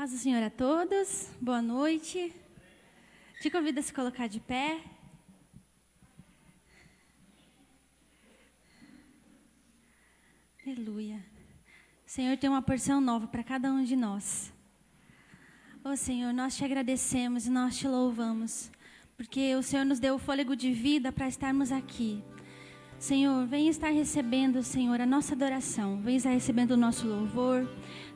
Paz do Senhor a todos, boa noite. Te convido a se colocar de pé. Aleluia. O Senhor tem uma porção nova para cada um de nós. Ô Senhor, nós te agradecemos e nós te louvamos, porque o Senhor nos deu o fôlego de vida para estarmos aqui. Senhor, vem estar recebendo, Senhor, a nossa adoração, vem estar recebendo o nosso louvor,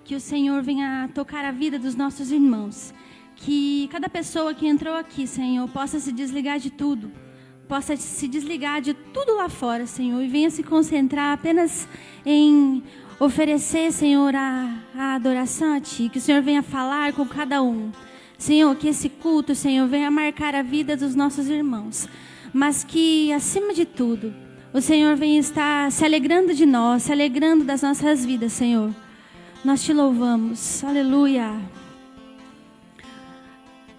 que o Senhor venha tocar a vida dos nossos irmãos, que cada pessoa que entrou aqui, Senhor, possa se desligar de tudo, possa se desligar de tudo lá fora, Senhor, e venha se concentrar apenas em oferecer, Senhor, a adoração a Ti, que o Senhor venha falar com cada um. Senhor, que esse culto, Senhor, venha marcar a vida dos nossos irmãos, mas que, acima de tudo, o Senhor venha estar se alegrando de nós, se alegrando das nossas vidas, Senhor. Nós te louvamos, aleluia.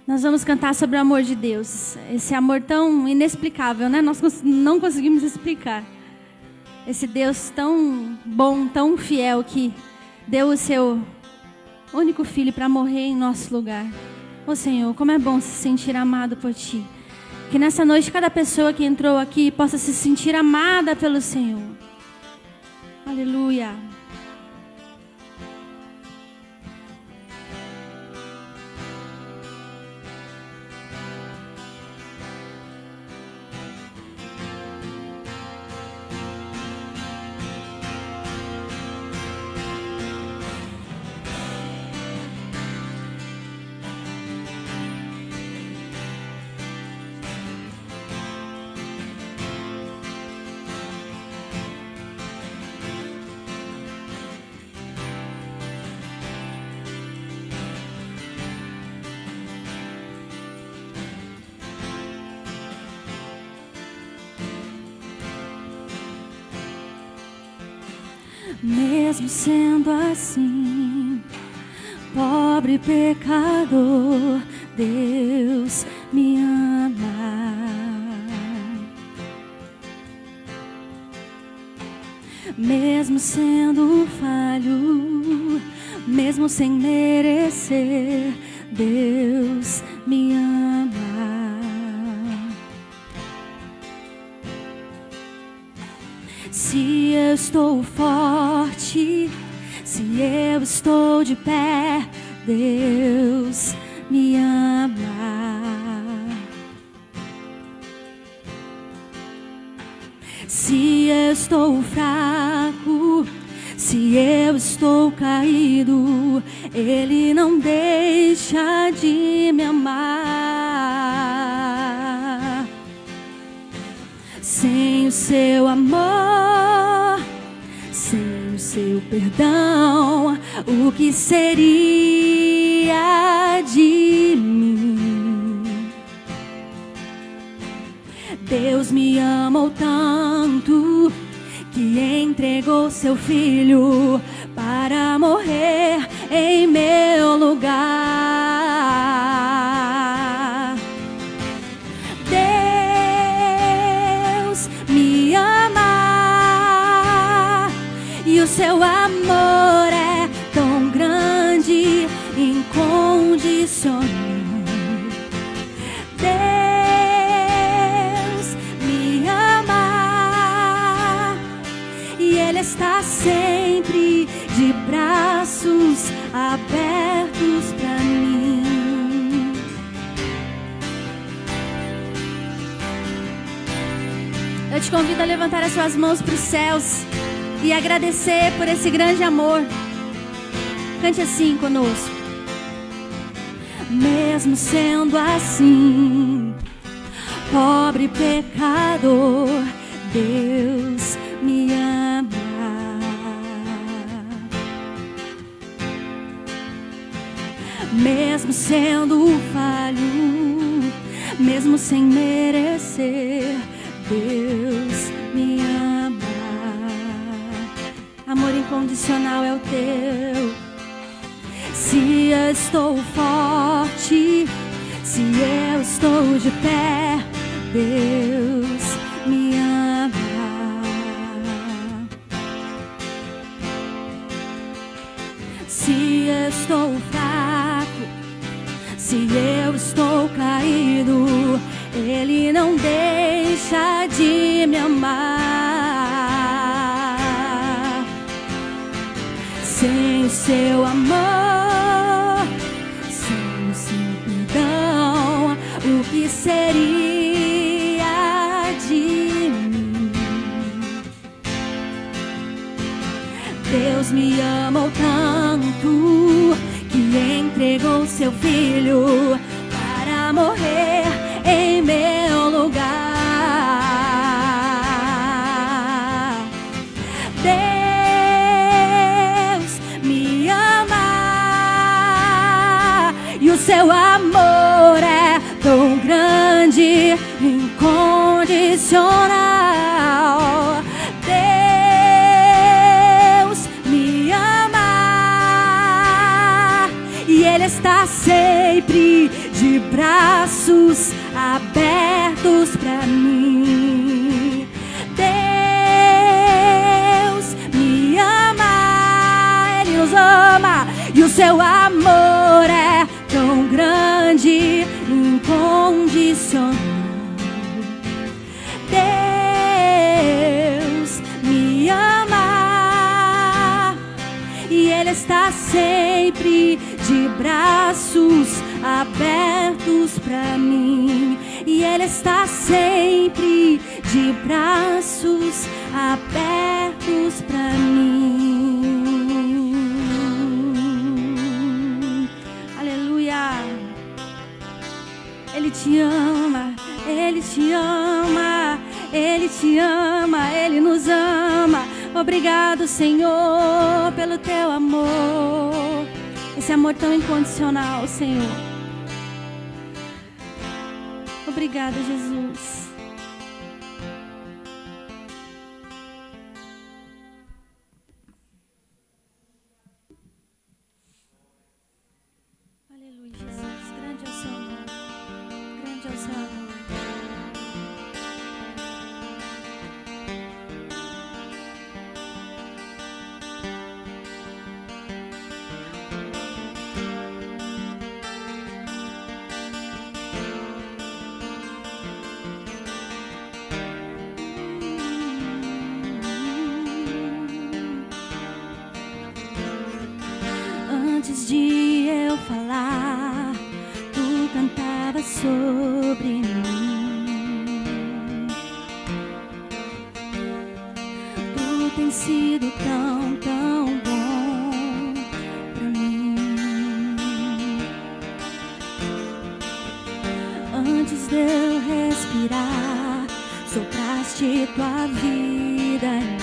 Nós vamos cantar sobre o amor de Deus, esse amor tão inexplicável, né? Nós não conseguimos explicar. Esse Deus tão bom, tão fiel, que deu o seu único filho para morrer em nosso lugar. Ô Senhor, como é bom se sentir amado por Ti. Que nessa noite cada pessoa que entrou aqui possa se sentir amada pelo Senhor. Aleluia. Mesmo sendo assim, pobre pecador, Deus me ama. Mesmo sendo falho, mesmo sem merecer, Deus me ama. Se eu estou forte, se eu estou de pé, Deus me ama. Se eu estou fraco, se eu estou caído, Ele não deixa de me amar. Sem o seu amor, sem o seu perdão, o que seria de mim? Deus me amou tanto que entregou seu filho para morrer em meu lugar. Deus me ama e o seu amor é tão grande, incondicional. Deus me ama e Ele está sempre de braços abertos para mim. Eu te convido a levantar as suas mãos para os céus e agradecer por esse grande amor. Cante assim conosco. Mesmo sendo assim, pobre pecador, Deus me ama. Mesmo sendo falho, mesmo sem merecer, Deus me ama. Amor incondicional é o teu. Se eu estou forte, se eu estou de pé, Deus me ama. Se eu estou fraco, Se eu estou caído, Ele não deixa de me amar. Sem o seu amor, sem o seu perdão, o que seria de mim? Deus me amou tanto que entregou seu filho para morrer em meu lugar. Deus me ama e o seu amor é tão grande, incondicional. Deus me ama e Ele está sempre de braços abertos para mim. Deus me ama, Ele nos ama e o seu amor é tão grande, incondicional. Deus me ama e Ele está sempre de braços abertos para mim. E Ele está sempre de braços abertos para mim. Aleluia. Ele te ama, Ele te ama, Ele te ama, Ele nos ama. Obrigado, Senhor, pelo teu amor, esse amor tão incondicional, Senhor. Obrigada, Jesus. Aleluia, Jesus. Grande é o seu amor. Grande é o seu amor. Antes de eu falar, tu cantavas sobre mim. Tu tens sido tão, tão bom pra mim. Antes de eu respirar, sopraste tua vida em mim.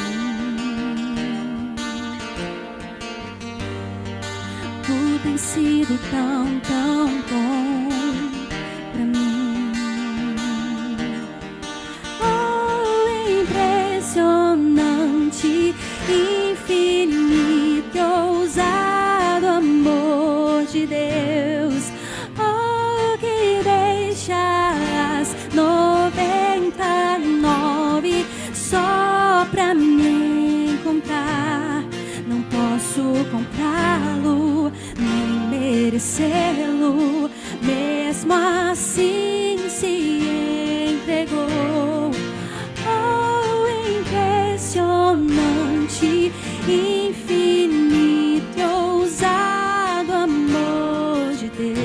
Tu tens sido tão, tão bom pra mim. Oh, impressionante, infinito, ousado amor de Deus. Oh, que deixa as 99 só pra me encontrar. Não posso comprá-lo, nem merecê-lo, mesmo assim se entregou. Oh, impressionante, infinito, ousado amor de Deus.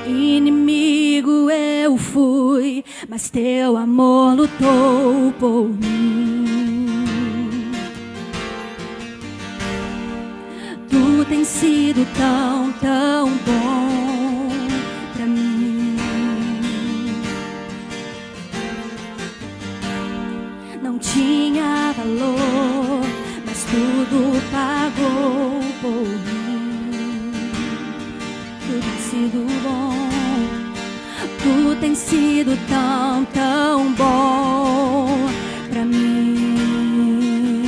Inimigo eu fui, mas teu amor lutou por mim. Tu tens sido tão, tão bom pra mim. Não tinha valor, mas tudo pagou por mim. Tu tens sido bom. Tu tens sido tão, tão bom pra mim.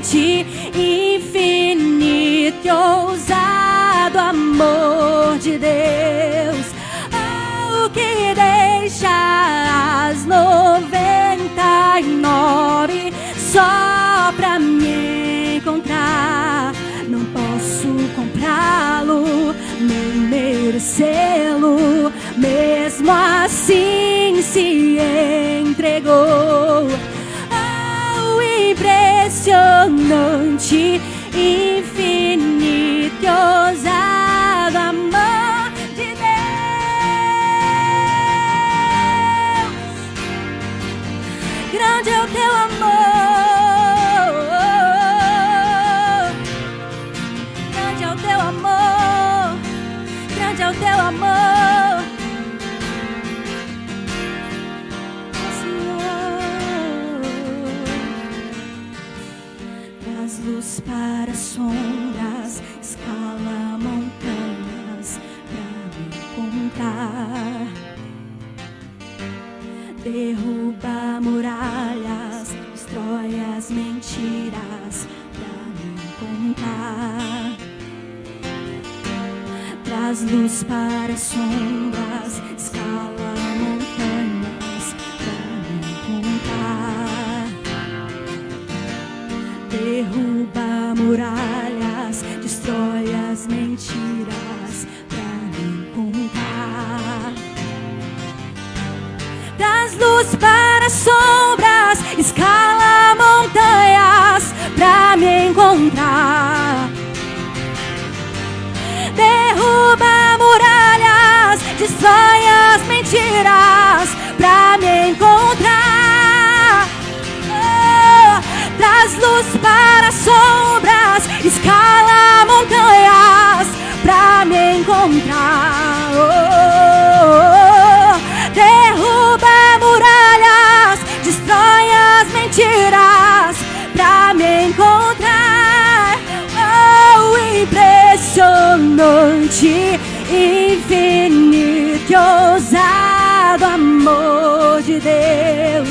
impressionante, infinito e ousado amor de Deus. Oh, que deixa as 99 só pra me encontrar. Não posso comprá-lo, nem merecê-lo, mesmo assim se entregou. Oh, impressionante, infinito e ousado amor de Deus. Grande é o teu amor, grande é o teu amor, grande é o teu amor, Senhor. Traz luz para sombras, escala montanhas pra me encontrar. Derruba muralhas, destrói as mentiras pra me encontrar. Traz luz para sombras, escala montanhas pra me encontrar. Derruba muralhas, destrói as mentiras pra me encontrar. Traz luz para sombras, escala montanhas pra me encontrar. Derruba muralhas, destrói as mentiras pra me encontrar. Oh, traz luz para sombras, escala montanhas pra me encontrar. Oh, derruba muralhas, destrói as mentiras pra me encontrar. Oh, impressionante, infinito e ousado amor de Deus.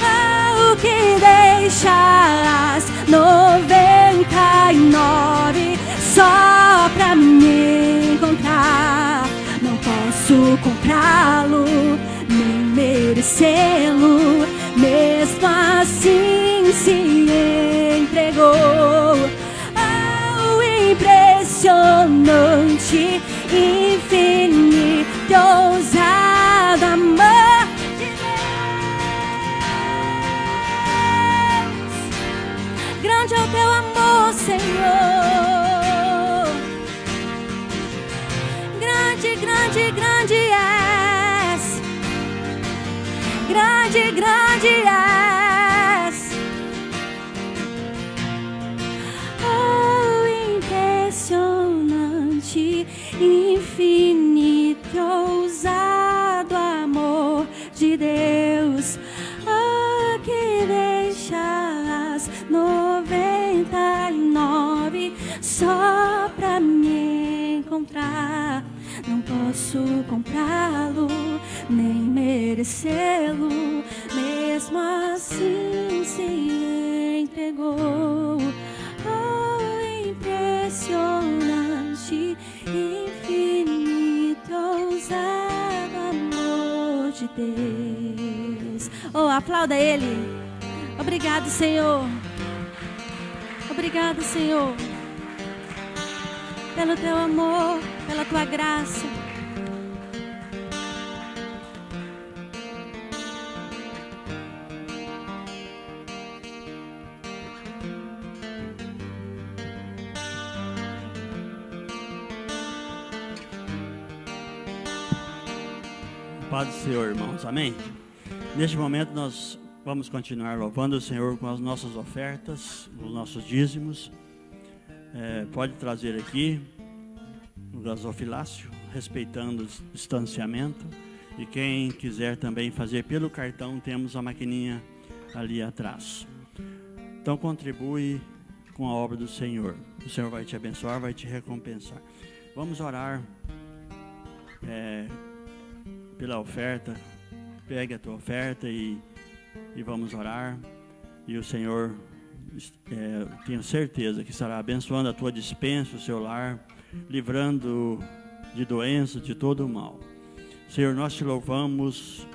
Oh, que deixa as 99 só pra me encontrar. Não posso comprá-lo, nem merecê-lo, mesmo assim se entregou. Oh, impressionante, infinito e ousado amor de Deus. Grande é o teu amor, Senhor. Grande, grande, grande és. Grande, grande és. Oh, impressionante, infinito e ousado amor de Deus. Oh, que deixa as 99 só pra me encontrar. Não posso comprá-lo, nem merecê-lo, mesmo assim se entregou. Oh, impressionante, infinito, ousado amor de Deus. Oh, aplauda Ele. Obrigado, Senhor. Obrigado, Senhor, pelo teu amor, pela tua graça. Paz do Senhor, irmãos, amém? Neste momento nós vamos continuar louvando o Senhor com as nossas ofertas, os nossos dízimos. Pode trazer aqui o gasofilácio, respeitando o distanciamento. E quem quiser também fazer pelo cartão, temos a maquininha ali atrás. Então contribui com a obra do Senhor. O Senhor vai te abençoar, vai te recompensar. Vamos orar pela oferta. Pegue a tua oferta e vamos orar. E o Senhor tenho certeza que estará abençoando a tua despensa, o seu lar, livrando de doença, de todo o mal. Senhor, nós te louvamos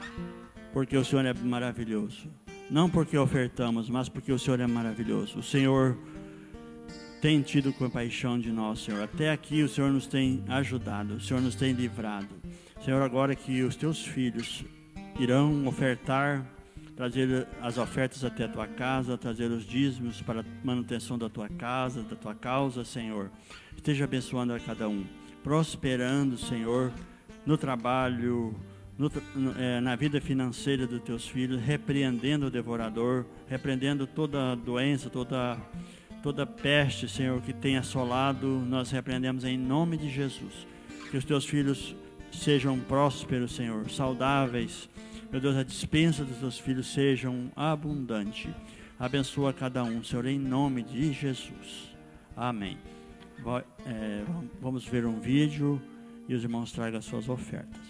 porque o Senhor é maravilhoso. Não porque ofertamos, mas porque o Senhor é maravilhoso. O Senhor tem tido compaixão de nós, Senhor. Até aqui o Senhor nos tem ajudado, o Senhor nos tem livrado. Senhor, agora que os teus filhos irão ofertar, trazer as ofertas até a tua casa, trazer os dízimos para a manutenção da tua casa, da tua causa, Senhor. Esteja abençoando a cada um, prosperando, Senhor, no trabalho, na vida financeira dos teus filhos, repreendendo o devorador, repreendendo toda doença, toda peste, Senhor, que tem assolado, nós repreendemos em nome de Jesus. Que os teus filhos sejam prósperos, Senhor, saudáveis. Meu Deus, a despensa dos teus filhos sejam abundante. Abençoa cada um, Senhor, em nome de Jesus. Amém. Vamos ver um vídeo e os irmãos tragam as suas ofertas.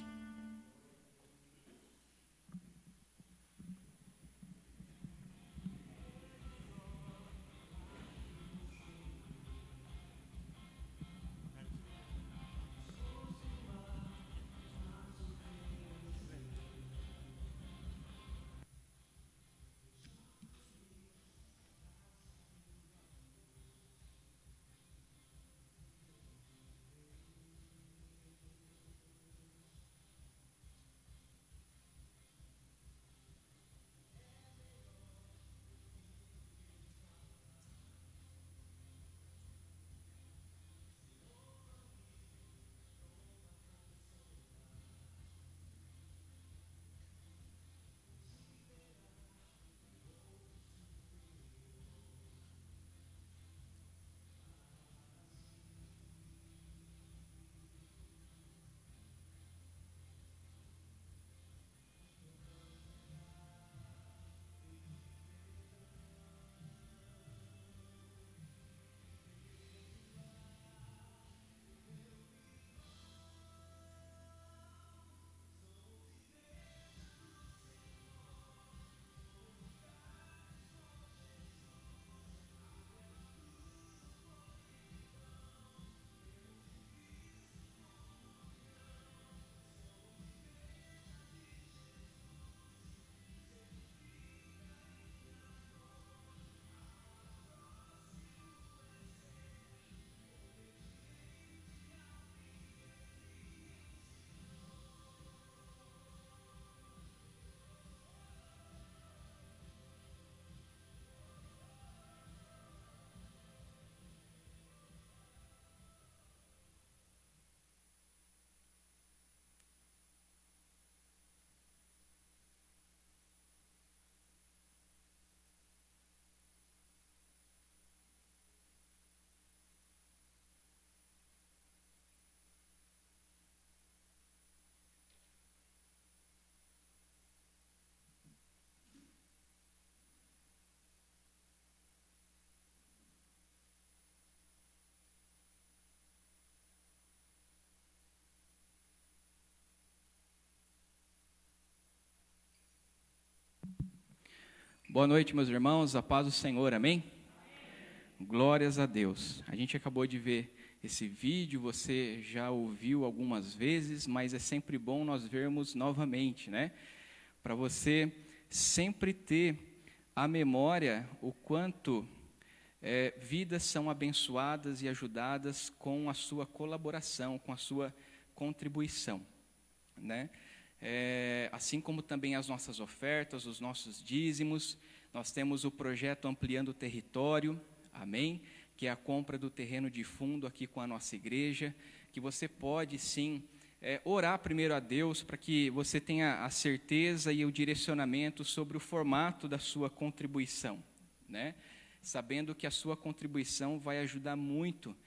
Boa noite, meus irmãos, a paz do Senhor, amém? Glórias a Deus. A gente acabou de ver esse vídeo, você já ouviu algumas vezes, mas é sempre bom nós vermos novamente, né? Para você sempre ter a memória o quanto vidas são abençoadas e ajudadas com a sua colaboração, com a sua contribuição, né? Assim como também as nossas ofertas, os nossos dízimos, nós temos o projeto Ampliando o Território, amém? Que é a compra do terreno de fundo aqui com a nossa igreja, que você pode sim orar primeiro a Deus para que você tenha a certeza e o direcionamento sobre o formato da sua contribuição, né? Sabendo que a sua contribuição vai ajudar muito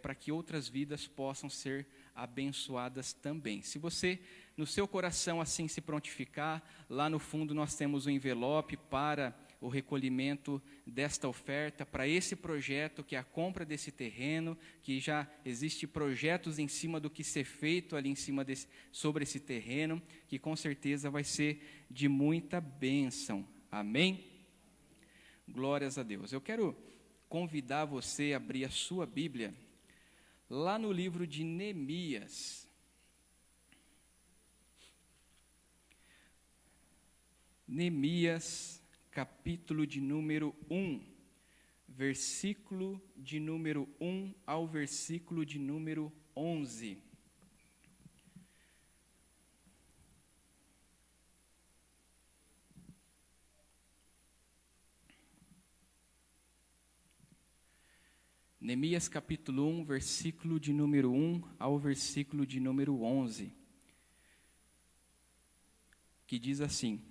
para que outras vidas possam ser abençoadas também. Se você, no seu coração, assim se prontificar, lá no fundo nós temos um envelope para o recolhimento desta oferta, para esse projeto que é a compra desse terreno, que já existe projetos em cima do que ser feito ali em cima sobre esse terreno, que com certeza vai ser de muita bênção. Amém? Glórias a Deus. Eu quero convidar você a abrir a sua Bíblia lá no livro de Neemias. Neemias, capítulo de número 1, versículo de número 1 ao versículo de número 11. Neemias capítulo 1, versículo de número 1 ao versículo de número 11, que diz assim: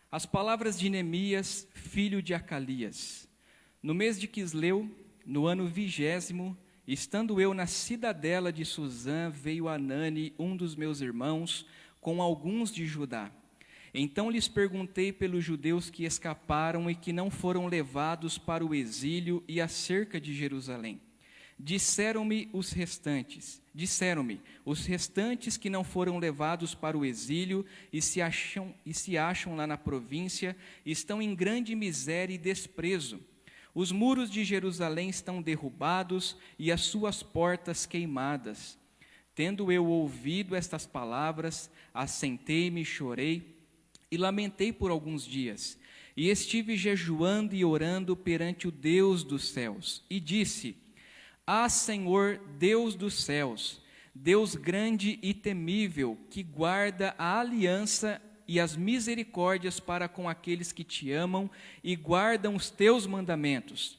As palavras de Neemias, filho de Acalias. No mês de Quisleu, no ano 20º, estando eu na cidadela de Susã, veio Anani, um dos meus irmãos, com alguns de Judá. Então lhes perguntei pelos judeus que escaparam e que não foram levados para o exílio e acerca de Jerusalém. Disseram-me os restantes que não foram levados para o exílio e se acham lá na província, estão em grande miséria e desprezo. Os muros de Jerusalém estão derrubados e as suas portas queimadas. Tendo eu ouvido estas palavras, assentei-me e chorei, e lamentei por alguns dias, e estive jejuando e orando perante o Deus dos céus, e disse: Senhor, Deus dos céus, Deus grande e temível, que guarda a aliança e as misericórdias para com aqueles que te amam e guardam os teus mandamentos.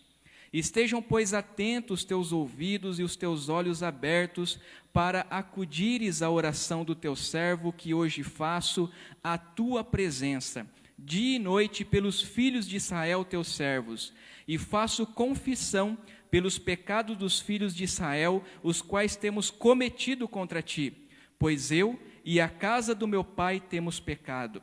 Estejam, pois, atentos os teus ouvidos e os teus olhos abertos para acudires à oração do teu servo, que hoje faço à tua presença, dia e noite pelos filhos de Israel, teus servos, e faço confissão pelos pecados dos filhos de Israel, os quais temos cometido contra ti, pois eu e a casa do meu pai temos pecado.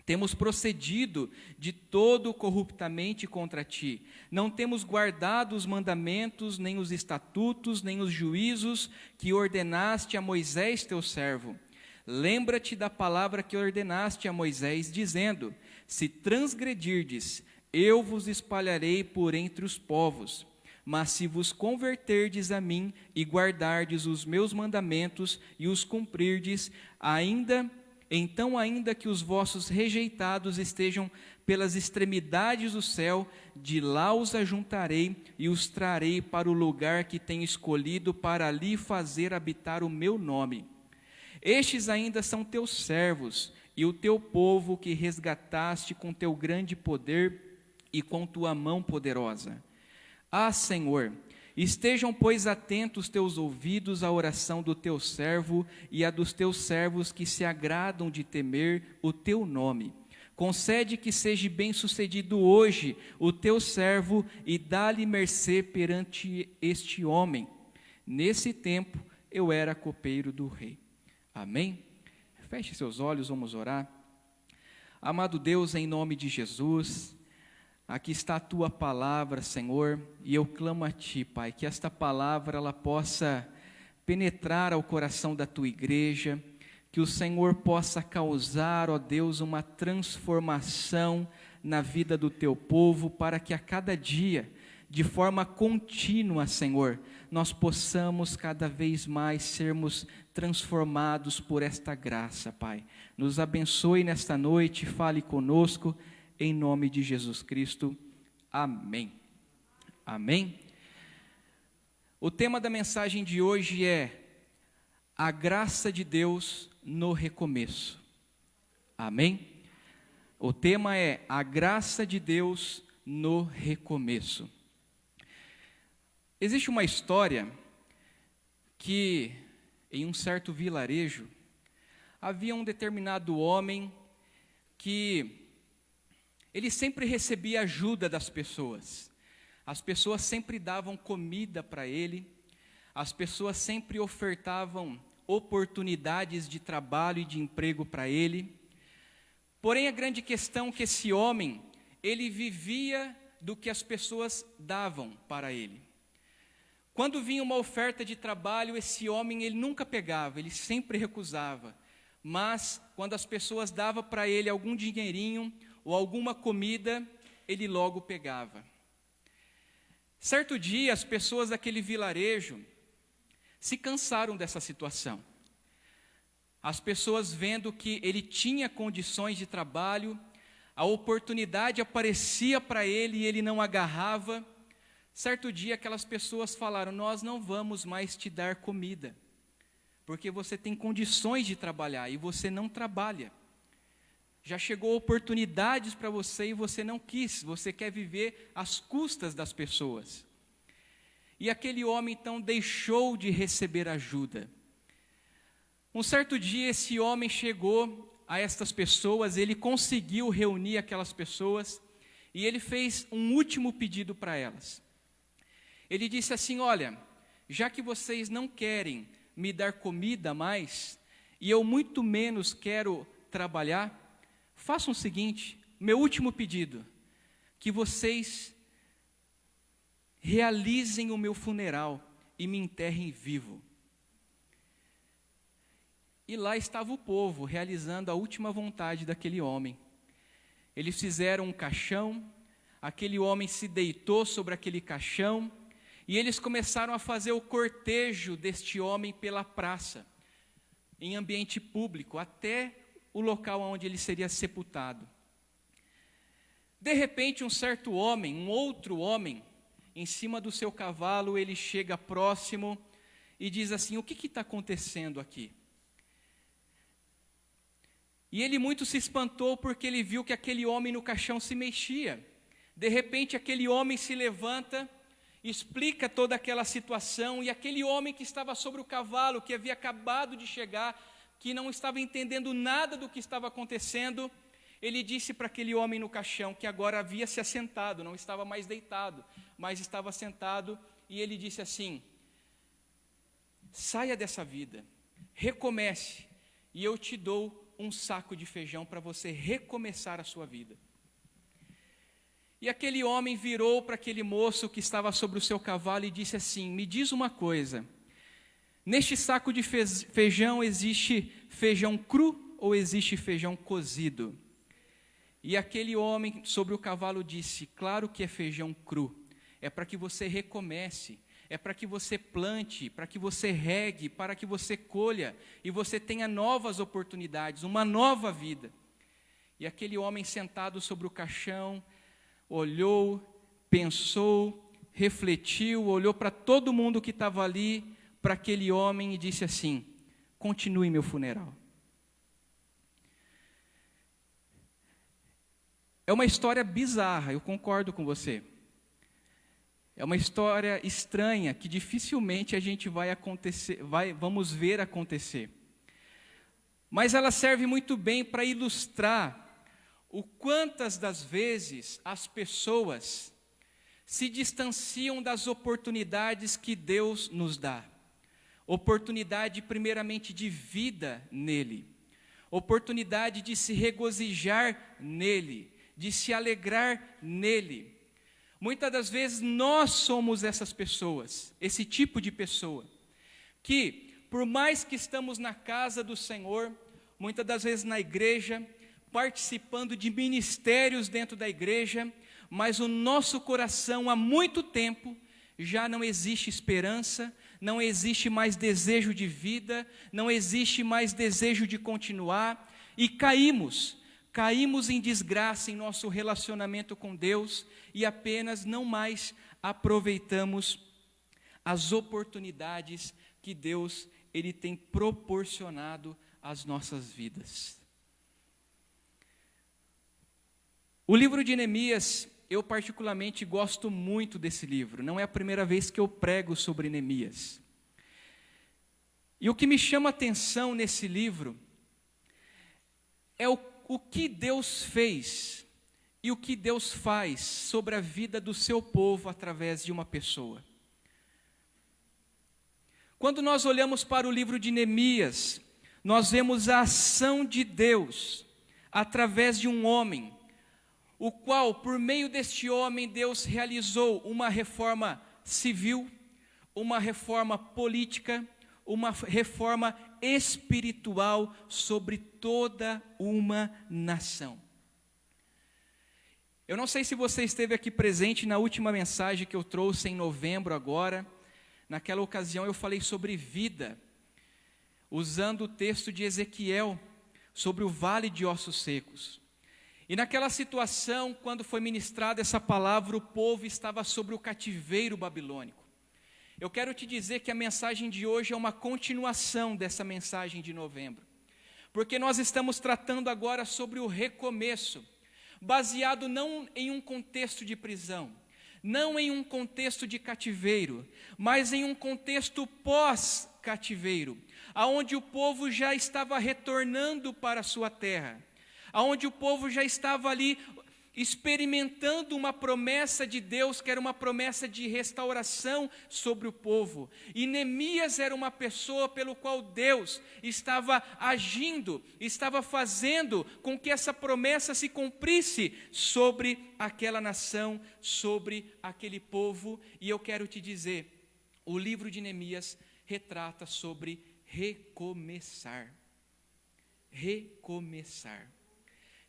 Temos procedido de todo corruptamente contra ti. Não temos guardado os mandamentos, nem os estatutos, nem os juízos que ordenaste a Moisés, teu servo. Lembra-te da palavra que ordenaste a Moisés, dizendo: Se transgredirdes, eu vos espalharei por entre os povos. Mas se vos converterdes a mim e guardardes os meus mandamentos e os cumprirdes, ainda que os vossos rejeitados estejam pelas extremidades do céu, de lá os ajuntarei e os trarei para o lugar que tenho escolhido para ali fazer habitar o meu nome. Estes ainda são teus servos e o teu povo que resgataste com teu grande poder e com tua mão poderosa. Senhor, estejam, pois, atentos teus ouvidos à oração do teu servo e à dos teus servos que se agradam de temer o teu nome. Concede que seja bem-sucedido hoje o teu servo e dá-lhe mercê perante este homem. Nesse tempo eu era copeiro do rei. Amém? Feche seus olhos, vamos orar. Amado Deus, em nome de Jesus, aqui está a tua palavra, Senhor, e eu clamo a ti, Pai, que esta palavra ela possa penetrar ao coração da tua igreja, que o Senhor possa causar, ó Deus, uma transformação na vida do teu povo, para que a cada dia, de forma contínua, Senhor, nós possamos cada vez mais sermos transformados por esta graça, Pai. Nos abençoe nesta noite, fale conosco, em nome de Jesus Cristo, amém. Amém. O tema da mensagem de hoje é a graça de Deus no recomeço. Amém. O tema é a graça de Deus no recomeço. Existe uma história que em um certo vilarejo havia um determinado homem que ele sempre recebia ajuda das pessoas. As pessoas sempre davam comida para ele. As pessoas sempre ofertavam oportunidades de trabalho e de emprego para ele. Porém, a grande questão é que esse homem, ele vivia do que as pessoas davam para ele. Quando vinha uma oferta de trabalho, esse homem, ele nunca pegava, ele sempre recusava. Mas, quando as pessoas davam para ele algum dinheirinho ou alguma comida, ele logo pegava. Certo dia, as pessoas daquele vilarejo se cansaram dessa situação. As pessoas vendo que ele tinha condições de trabalho, a oportunidade aparecia para ele e ele não agarrava. Certo dia, aquelas pessoas falaram: nós não vamos mais te dar comida, porque você tem condições de trabalhar e você não trabalha. Já chegou oportunidades para você e você não quis, você quer viver às custas das pessoas. E aquele homem então deixou de receber ajuda. Um certo dia esse homem chegou a estas pessoas, ele conseguiu reunir aquelas pessoas e ele fez um último pedido para elas. Ele disse assim: olha, já que vocês não querem me dar comida mais, e eu muito menos quero trabalhar, façam o seguinte, meu último pedido, que vocês realizem o meu funeral e me enterrem vivo. E lá estava o povo realizando a última vontade daquele homem. Eles fizeram um caixão, aquele homem se deitou sobre aquele caixão, e eles começaram a fazer o cortejo deste homem pela praça, em ambiente público, até o local onde ele seria sepultado. De repente, um certo homem, um outro homem, em cima do seu cavalo, ele chega próximo e diz assim: o que está acontecendo aqui? E ele muito se espantou porque ele viu que aquele homem no caixão se mexia. De repente, aquele homem se levanta, explica toda aquela situação, e aquele homem que estava sobre o cavalo, que havia acabado de chegar, que não estava entendendo nada do que estava acontecendo, ele disse para aquele homem no caixão, que agora havia se assentado, não estava mais deitado, mas estava sentado, e ele disse assim: saia dessa vida, recomece, e eu te dou um saco de feijão para você recomeçar a sua vida. E aquele homem virou para aquele moço que estava sobre o seu cavalo e disse assim: me diz uma coisa, neste saco de feijão existe feijão cru ou existe feijão cozido? E aquele homem sobre o cavalo disse: claro que é feijão cru, é para que você recomece, é para que você plante, para que você regue, para que você colha, e você tenha novas oportunidades, uma nova vida. E aquele homem sentado sobre o caixão, olhou, pensou, refletiu, olhou para todo mundo que estava ali, para aquele homem e disse assim: continue meu funeral. É uma história bizarra, eu concordo com você. É uma história estranha que dificilmente a gente vamos ver acontecer. Mas ela serve muito bem para ilustrar o quantas das vezes as pessoas se distanciam das oportunidades que Deus nos dá. Oportunidade primeiramente de vida nele, oportunidade de se regozijar nele, de se alegrar nele. Muitas das vezes nós somos essas pessoas, esse tipo de pessoa, que por mais que estamos na casa do Senhor, muitas das vezes na igreja, participando de ministérios dentro da igreja, mas o nosso coração há muito tempo já não existe esperança, não existe mais desejo de vida, não existe mais desejo de continuar, e caímos em desgraça em nosso relacionamento com Deus e apenas não mais aproveitamos as oportunidades que Deus ele tem proporcionado às nossas vidas. O livro de Neemias, eu particularmente gosto muito desse livro, não é a primeira vez que eu prego sobre Neemias. E o que me chama a atenção nesse livro é o que Deus fez e o que Deus faz sobre a vida do seu povo através de uma pessoa. Quando nós olhamos para o livro de Neemias, nós vemos a ação de Deus através de um homem, o qual, por meio deste homem, Deus realizou uma reforma civil, uma reforma política, uma reforma espiritual sobre toda uma nação. Eu não sei se você esteve aqui presente na última mensagem que eu trouxe em novembro agora. Naquela ocasião eu falei sobre vida, usando o texto de Ezequiel, sobre o vale de ossos secos. E naquela situação, quando foi ministrada essa palavra, o povo estava sobre o cativeiro babilônico. Eu quero te dizer que a mensagem de hoje é uma continuação dessa mensagem de novembro, porque nós estamos tratando agora sobre o recomeço, baseado não em um contexto de prisão, não em um contexto de cativeiro, mas em um contexto pós-cativeiro, aonde o povo já estava retornando para a sua terra, aonde o povo já estava ali experimentando uma promessa de Deus, que era uma promessa de restauração sobre o povo. E Neemias era uma pessoa pelo qual Deus estava agindo, estava fazendo com que essa promessa se cumprisse sobre aquela nação, sobre aquele povo. E eu quero te dizer, o livro de Neemias retrata sobre recomeçar. Recomeçar.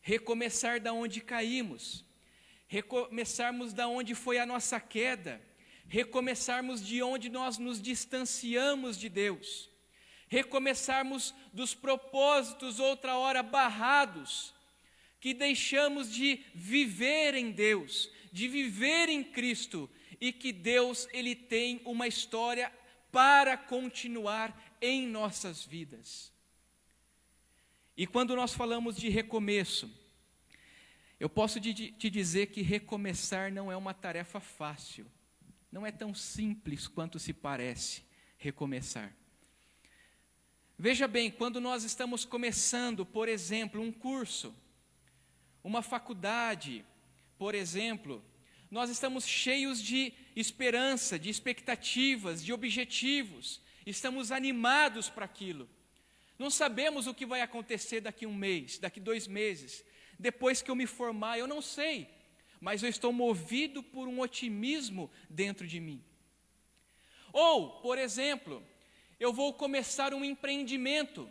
Recomeçar da onde caímos, recomeçarmos da onde foi a nossa queda, recomeçarmos de onde nós nos distanciamos de Deus, recomeçarmos dos propósitos outra hora barrados, que deixamos de viver em Deus, de viver em Cristo, e que Deus, Ele tem uma história para continuar em nossas vidas. E quando nós falamos de recomeço, eu posso te dizer que recomeçar não é uma tarefa fácil, não é tão simples quanto se parece recomeçar. Veja bem, quando nós estamos começando, por exemplo, um curso, uma faculdade, por exemplo, nós estamos cheios de esperança, de expectativas, de objetivos, estamos animados para aquilo. Não sabemos o que vai acontecer daqui 1 mês, daqui 2 meses, depois que eu me formar, eu não sei, mas eu estou movido por um otimismo dentro de mim. Ou, por exemplo, eu vou começar um empreendimento,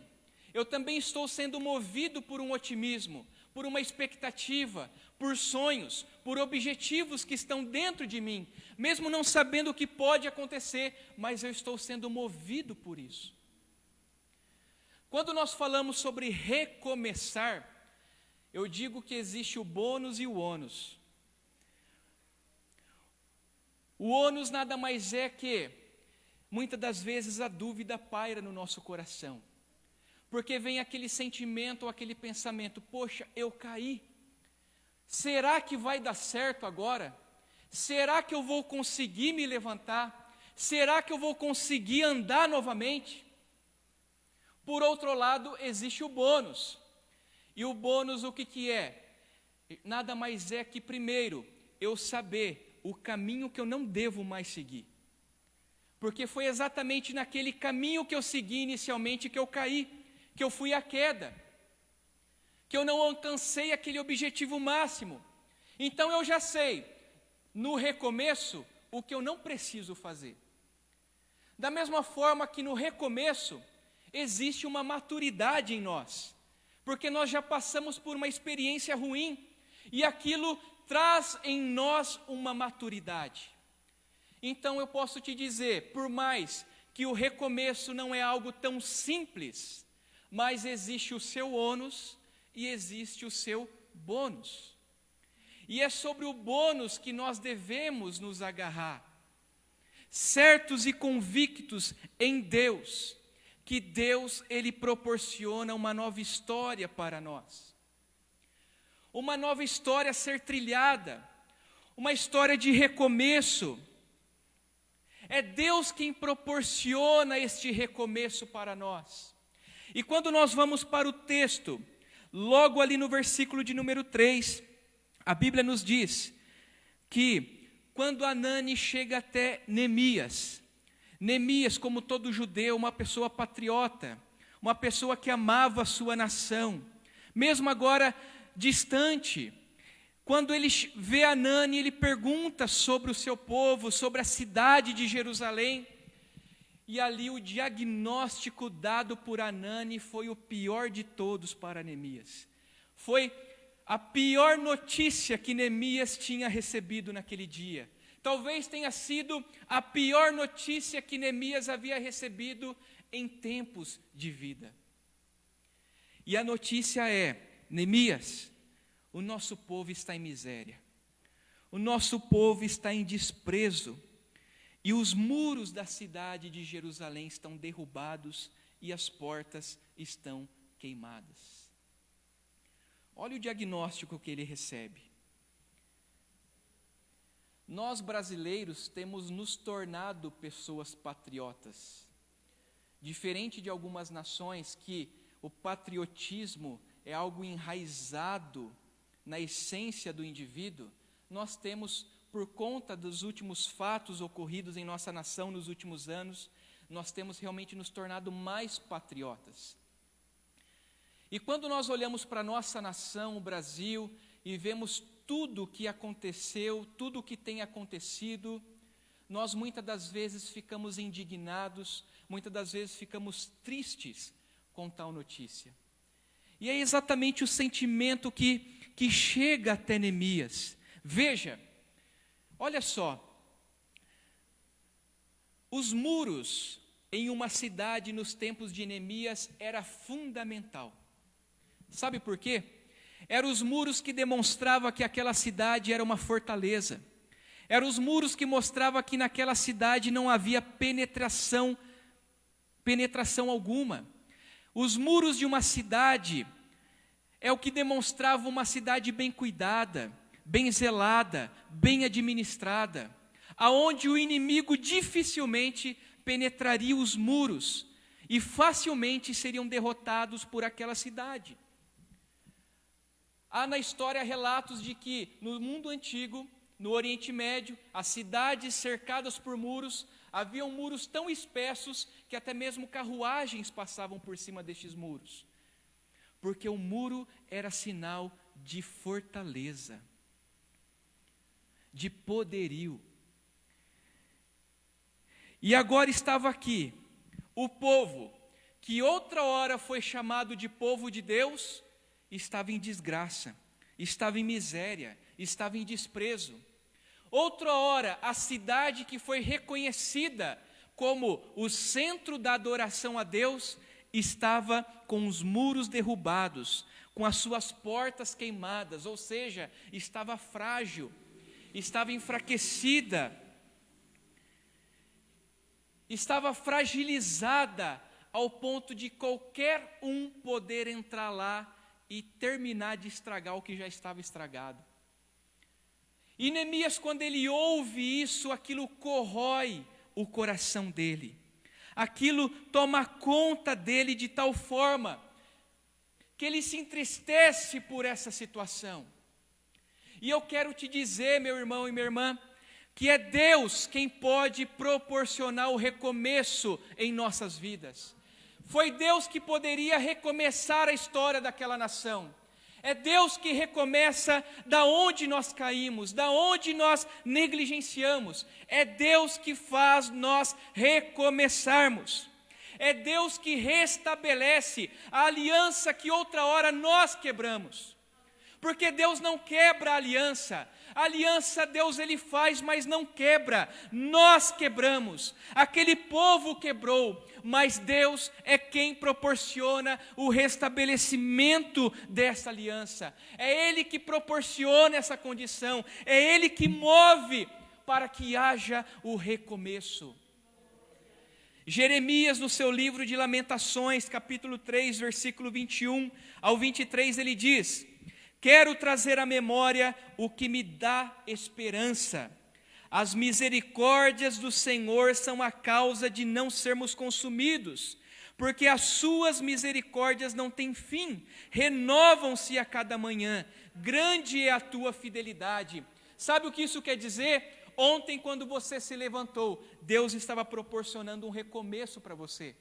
eu também estou sendo movido por um otimismo, por uma expectativa, por sonhos, por objetivos que estão dentro de mim, mesmo não sabendo o que pode acontecer, mas eu estou sendo movido por isso. Quando nós falamos sobre recomeçar, eu digo que existe o bônus e o ônus. O ônus nada mais é que, muitas das vezes, a dúvida paira no nosso coração. Porque vem aquele sentimento ou aquele pensamento, poxa, eu caí. Será que vai dar certo agora? Será que eu vou conseguir me levantar? Será que eu vou conseguir andar novamente? Por outro lado, existe o bônus. E o bônus o que é? Nada mais é que, primeiro, eu saber o caminho que eu não devo mais seguir. Porque foi exatamente naquele caminho que eu segui inicialmente que eu caí, que eu fui à queda, que eu não alcancei aquele objetivo máximo. Então eu já sei, no recomeço, o que eu não preciso fazer. Da mesma forma que no recomeço, existe uma maturidade em nós, porque nós já passamos por uma experiência ruim, e aquilo traz em nós uma maturidade. Então eu posso te dizer, por mais que o recomeço não é algo tão simples, mas existe o seu ônus e existe o seu bônus. E é sobre o bônus que nós devemos nos agarrar, certos e convictos em Deus, que Deus, Ele proporciona uma nova história para nós. Uma nova história a ser trilhada, uma história de recomeço. É Deus quem proporciona este recomeço para nós. E quando nós vamos para o texto, logo ali no versículo de número 3, a Bíblia nos diz que quando Anani chega até Neemias, como todo judeu, uma pessoa patriota, uma pessoa que amava a sua nação, mesmo agora distante, quando ele vê Anani, ele pergunta sobre o seu povo, sobre a cidade de Jerusalém, e ali o diagnóstico dado por Anani foi o pior de todos para Neemias. Foi a pior notícia que Neemias tinha recebido naquele dia. Talvez tenha sido a pior notícia que Neemias havia recebido em tempos de vida. E a notícia é: Neemias, o nosso povo está em miséria, o nosso povo está em desprezo, e os muros da cidade de Jerusalém estão derrubados e as portas estão queimadas. Olha o diagnóstico que ele recebe. Nós brasileiros temos nos tornado pessoas patriotas. Diferente de algumas nações que o patriotismo é algo enraizado na essência do indivíduo, nós temos, por conta dos últimos fatos ocorridos em nossa nação nos últimos anos, nós temos realmente nos tornado mais patriotas. E quando nós olhamos para a nossa nação, o Brasil, e vemos tudo o que aconteceu, tudo o que tem acontecido, nós muitas das vezes ficamos indignados, muitas das vezes ficamos tristes com tal notícia. E é exatamente o sentimento que chega até Neemias. Veja, olha só, os muros em uma cidade nos tempos de Neemias era fundamental. Sabe por quê? Eram os muros que demonstravam que aquela cidade era uma fortaleza. Eram os muros que mostravam que naquela cidade não havia penetração alguma. Os muros de uma cidade é o que demonstrava uma cidade bem cuidada, bem zelada, bem administrada, aonde o inimigo dificilmente penetraria os muros e facilmente seriam derrotados por aquela cidade. Há na história relatos de que no mundo antigo, no Oriente Médio, as cidades cercadas por muros, haviam muros tão espessos que até mesmo carruagens passavam por cima destes muros. Porque o muro era sinal de fortaleza, de poderio. E agora estava aqui o povo, que outra hora foi chamado de povo de Deus, estava em desgraça, estava em miséria, estava em desprezo. Outra hora, a cidade que foi reconhecida como o centro da adoração a Deus, estava com os muros derrubados, com as suas portas queimadas, ou seja, estava frágil, estava enfraquecida, estava fragilizada ao ponto de qualquer um poder entrar lá e terminar de estragar o que já estava estragado. E Neemias, quando ele ouve isso, aquilo corrói o coração dele. Aquilo toma conta dele de tal forma que ele se entristece por essa situação. E eu quero te dizer, meu irmão e minha irmã, que é Deus quem pode proporcionar o recomeço em nossas vidas. Foi Deus que poderia recomeçar a história daquela nação. É Deus que recomeça da onde nós caímos, da onde nós negligenciamos. É Deus que faz nós recomeçarmos. É Deus que restabelece a aliança que outra hora nós quebramos. Porque Deus não quebra a aliança. A aliança Deus ele faz, mas não quebra. Nós quebramos. Aquele povo quebrou, mas Deus é quem proporciona o restabelecimento dessa aliança. É Ele que proporciona essa condição. É Ele que move para que haja o recomeço. Jeremias, no seu livro de Lamentações, capítulo 3, versículo 21 ao 23, ele diz: quero trazer à memória o que me dá esperança. As misericórdias do Senhor são a causa de não sermos consumidos, porque as suas misericórdias não têm fim, renovam-se a cada manhã. Grande é a tua fidelidade. Sabe o que isso quer dizer? Ontem, quando você se levantou, Deus estava proporcionando um recomeço para você.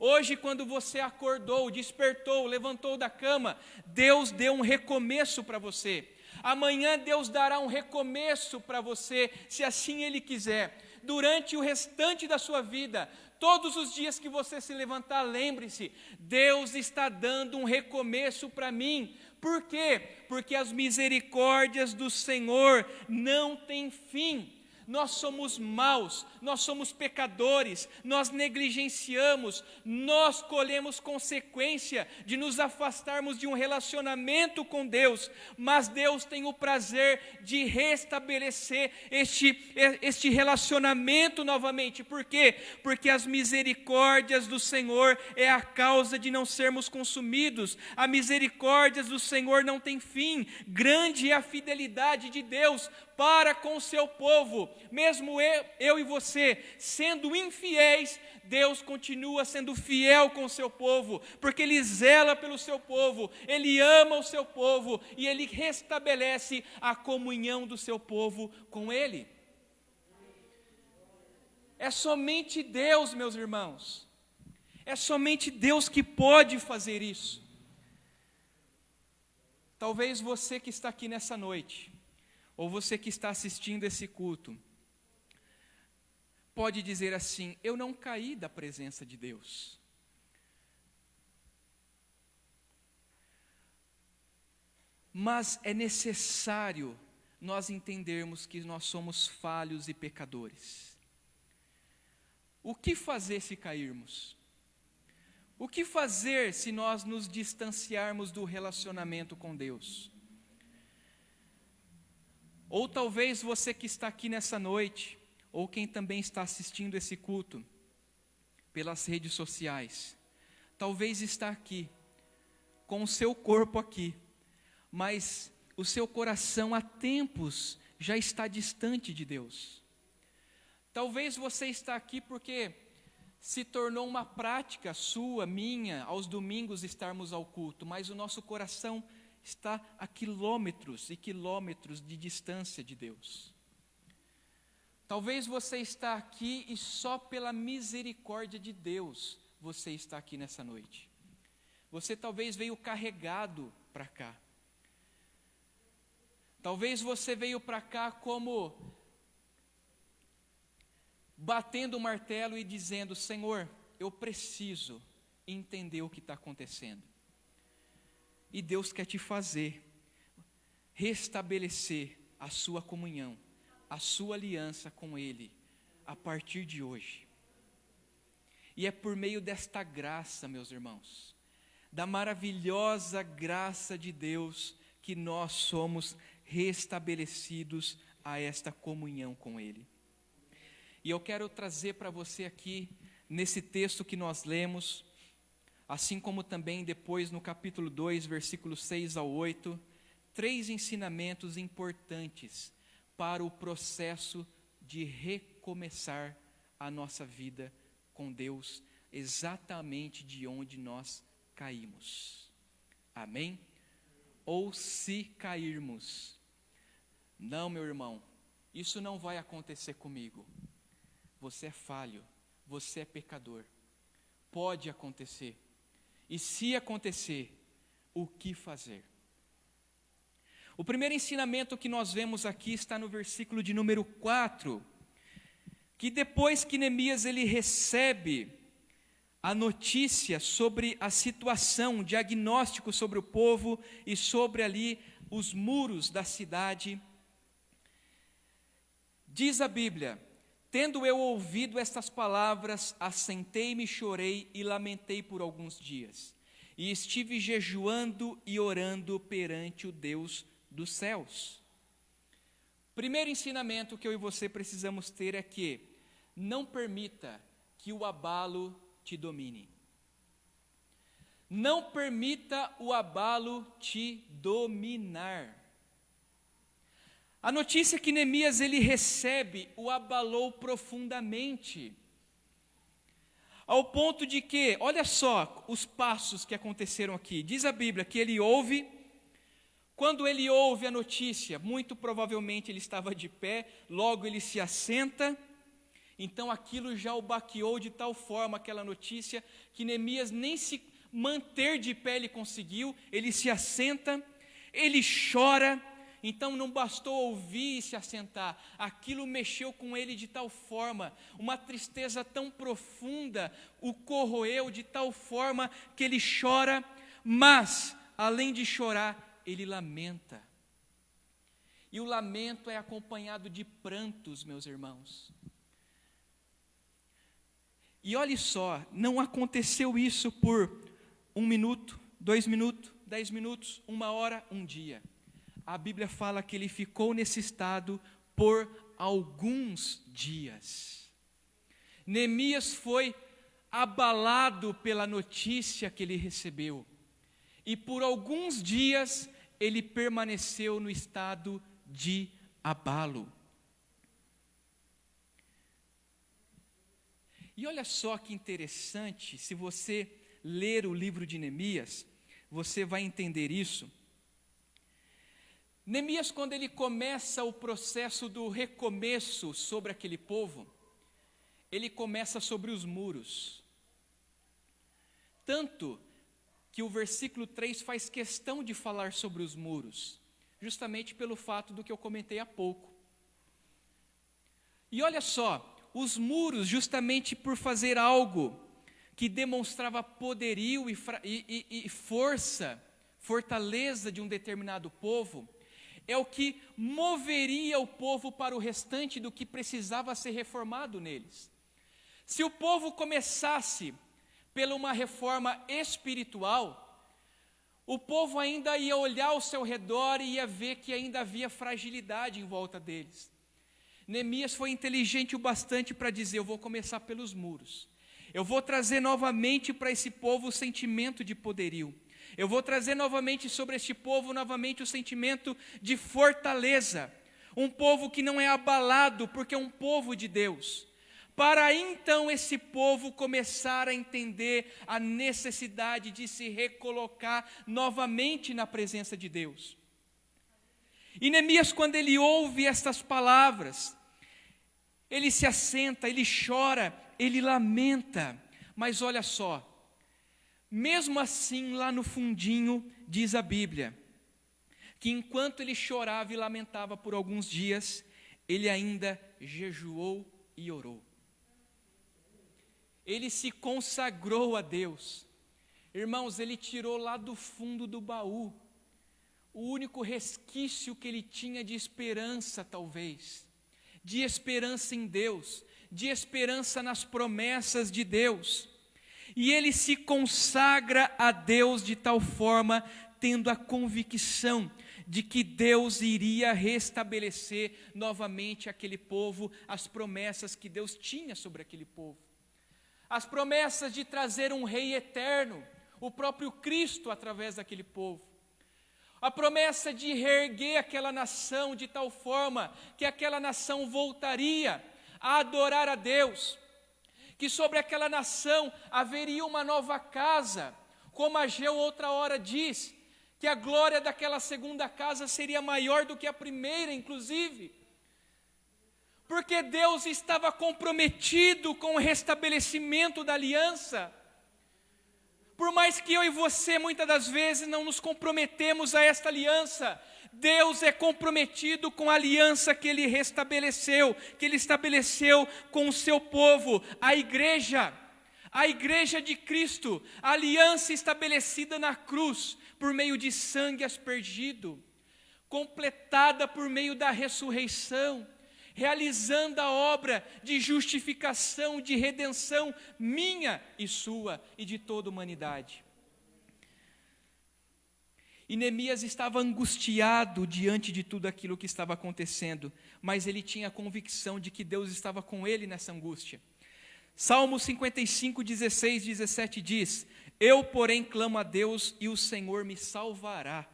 Hoje, quando você acordou, despertou, levantou da cama, Deus deu um recomeço para você. Amanhã Deus dará um recomeço para você, se assim Ele quiser. Durante o restante da sua vida, todos os dias que você se levantar, lembre-se, Deus está dando um recomeço para mim, Por quê? Porque as misericórdias do Senhor não têm fim. Nós somos maus, nós somos pecadores, nós negligenciamos, nós colhemos consequência de nos afastarmos de um relacionamento com Deus, mas Deus tem o prazer de restabelecer este relacionamento novamente. Por quê? Porque as misericórdias do Senhor é a causa de não sermos consumidos. As misericórdias do Senhor não tem fim. Grande é a fidelidade de Deus para com o seu povo. Mesmo eu e você sendo infiéis, Deus continua sendo fiel com o seu povo, porque Ele zela pelo seu povo, Ele ama o seu povo e Ele restabelece a comunhão do seu povo com Ele. É somente Deus, meus irmãos, é somente Deus que pode fazer isso. Talvez você que está aqui nessa noite, ou você que está assistindo esse culto, pode dizer assim: eu não caí da presença de Deus. Mas é necessário nós entendermos que nós somos falhos e pecadores. O que fazer se cairmos? O que fazer se nós nos distanciarmos do relacionamento com Deus? Ou talvez você que está aqui nessa noite, ou quem também está assistindo esse culto pelas redes sociais, talvez está aqui, com o seu corpo aqui, mas o seu coração há tempos já está distante de Deus. Talvez você está aqui porque se tornou uma prática sua, minha, aos domingos estarmos ao culto, mas o nosso coração está a quilômetros e quilômetros de distância de Deus. Talvez você está aqui e só pela misericórdia de Deus você está aqui nessa noite. Você talvez veio carregado para cá. Talvez você veio para cá como batendo o martelo e dizendo: Senhor, eu preciso entender o que está acontecendo. E Deus quer te fazer restabelecer a sua comunhão, a sua aliança com Ele, a partir de hoje. E é por meio desta graça, meus irmãos, da maravilhosa graça de Deus, que nós somos restabelecidos a esta comunhão com Ele. E eu quero trazer para você aqui, nesse texto que nós lemos, assim como também depois no capítulo 2, versículos 6 ao 8, 3 ensinamentos importantes para o processo de recomeçar a nossa vida com Deus, exatamente de onde nós caímos. Amém? Ou se cairmos. Não, meu irmão, isso não vai acontecer comigo. Você é falho, você é pecador. Pode acontecer. E se acontecer, o que fazer? O primeiro ensinamento que nós vemos aqui está no versículo de número 4, que depois que Neemias ele recebe a notícia sobre a situação, o diagnóstico sobre o povo e sobre ali os muros da cidade, diz a Bíblia: tendo eu ouvido estas palavras, assentei-me, chorei e lamentei por alguns dias, e estive jejuando e orando perante o Deus dos céus. Primeiro ensinamento que eu e você precisamos ter é que não permita que o abalo te domine. Não permita o abalo te dominar. A notícia que Neemias ele recebe o abalou profundamente, ao ponto de que, olha só os passos que aconteceram aqui. Diz a Bíblia que ele ouve. Quando ele ouve a notícia, muito provavelmente ele estava de pé, logo ele se assenta. Então aquilo já o baqueou de tal forma, aquela notícia, que Neemias nem se manter de pé ele conseguiu. Ele se assenta, ele chora. Então não bastou ouvir e se assentar, aquilo mexeu com ele de tal forma, uma tristeza tão profunda o corroeu de tal forma que ele chora, mas além de chorar, ele lamenta. E o lamento é acompanhado de prantos, meus irmãos. E olhe só, não aconteceu isso por 1 minuto, 2 minutos, 10 minutos, 1 hora, 1 dia. A Bíblia fala que ele ficou nesse estado por alguns dias. Neemias foi abalado pela notícia que ele recebeu. E por alguns dias ele permaneceu no estado de abalo. E olha só que interessante, se você ler o livro de Neemias, você vai entender isso. Neemias, quando ele começa o processo do recomeço sobre aquele povo, ele começa sobre os muros. Tanto que o versículo 3 faz questão de falar sobre os muros, justamente pelo fato do que eu comentei há pouco. E olha só, os muros, justamente por fazer algo que demonstrava poderio e força, fortaleza de um determinado povo, é o que moveria o povo para o restante do que precisava ser reformado neles. Se o povo começasse pela uma reforma espiritual, o povo ainda ia olhar ao seu redor e ia ver que ainda havia fragilidade em volta deles. Neemias foi inteligente o bastante para dizer: eu vou começar pelos muros. Eu vou trazer novamente para esse povo o sentimento de poderio. Eu vou trazer novamente sobre este povo o sentimento de fortaleza. Um povo que não é abalado, porque é um povo de Deus. Para então esse povo começar a entender a necessidade de se recolocar novamente na presença de Deus. E Neemias, quando ele ouve estas palavras, ele se assenta, ele chora, ele lamenta. Mas olha só, mesmo assim, lá no fundinho, diz a Bíblia, que enquanto ele chorava e lamentava por alguns dias, ele ainda jejuou e orou. Ele se consagrou a Deus. Irmãos, ele tirou lá do fundo do baú o único resquício que ele tinha de esperança, talvez, de esperança em Deus, de esperança nas promessas de Deus. E ele se consagra a Deus de tal forma, tendo a convicção de que Deus iria restabelecer novamente aquele povo, as promessas que Deus tinha sobre aquele povo. As promessas de trazer um rei eterno, o próprio Cristo através daquele povo. A promessa de reerguer aquela nação de tal forma que aquela nação voltaria a adorar a Deus. Que sobre aquela nação haveria uma nova casa, como Ageu outra hora diz, que a glória daquela segunda casa seria maior do que a primeira, inclusive. Porque Deus estava comprometido com o restabelecimento da aliança. Por mais que eu e você, muitas das vezes, não nos comprometemos a esta aliança, Deus é comprometido com a aliança que Ele restabeleceu, que Ele estabeleceu com o seu povo, a igreja de Cristo, a aliança estabelecida na cruz, por meio de sangue aspergido, completada por meio da ressurreição, realizando a obra de justificação, de redenção minha e sua e de toda a humanidade. E Neemias estava angustiado diante de tudo aquilo que estava acontecendo, mas ele tinha a convicção de que Deus estava com ele nessa angústia. Salmo 55, 16, 17 diz: eu, porém, clamo a Deus e o Senhor me salvará.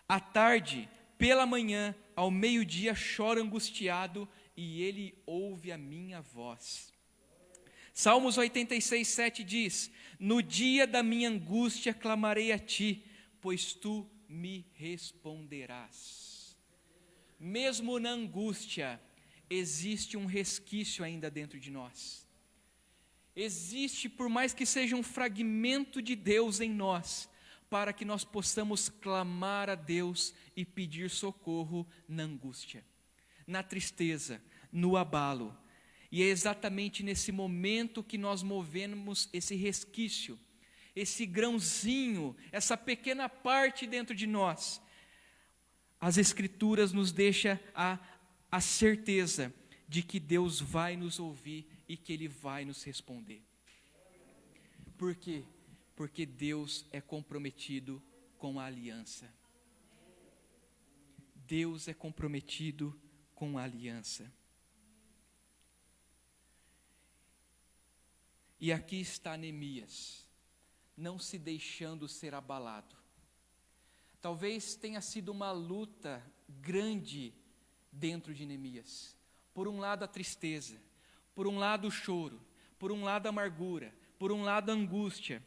À tarde, pela manhã, ao meio-dia, choro angustiado e Ele ouve a minha voz. Salmos 86, 7 diz: no dia da minha angústia clamarei a Ti, pois Tu me responderás. Mesmo na angústia, existe um resquício ainda dentro de nós. Existe, por mais que seja um fragmento de Deus em nós, para que nós possamos clamar a Deus e pedir socorro na angústia, na tristeza, no abalo. E é exatamente nesse momento que nós movemos esse resquício, esse grãozinho, essa pequena parte dentro de nós, as Escrituras nos deixam a certeza de que Deus vai nos ouvir e que Ele vai nos responder. Por quê? Porque Deus é comprometido com a aliança. Deus é comprometido com a aliança. E aqui está Neemias, não se deixando ser abalado. Talvez tenha sido uma luta grande dentro de Neemias. Por um lado a tristeza, por um lado o choro, por um lado a amargura, por um lado a angústia,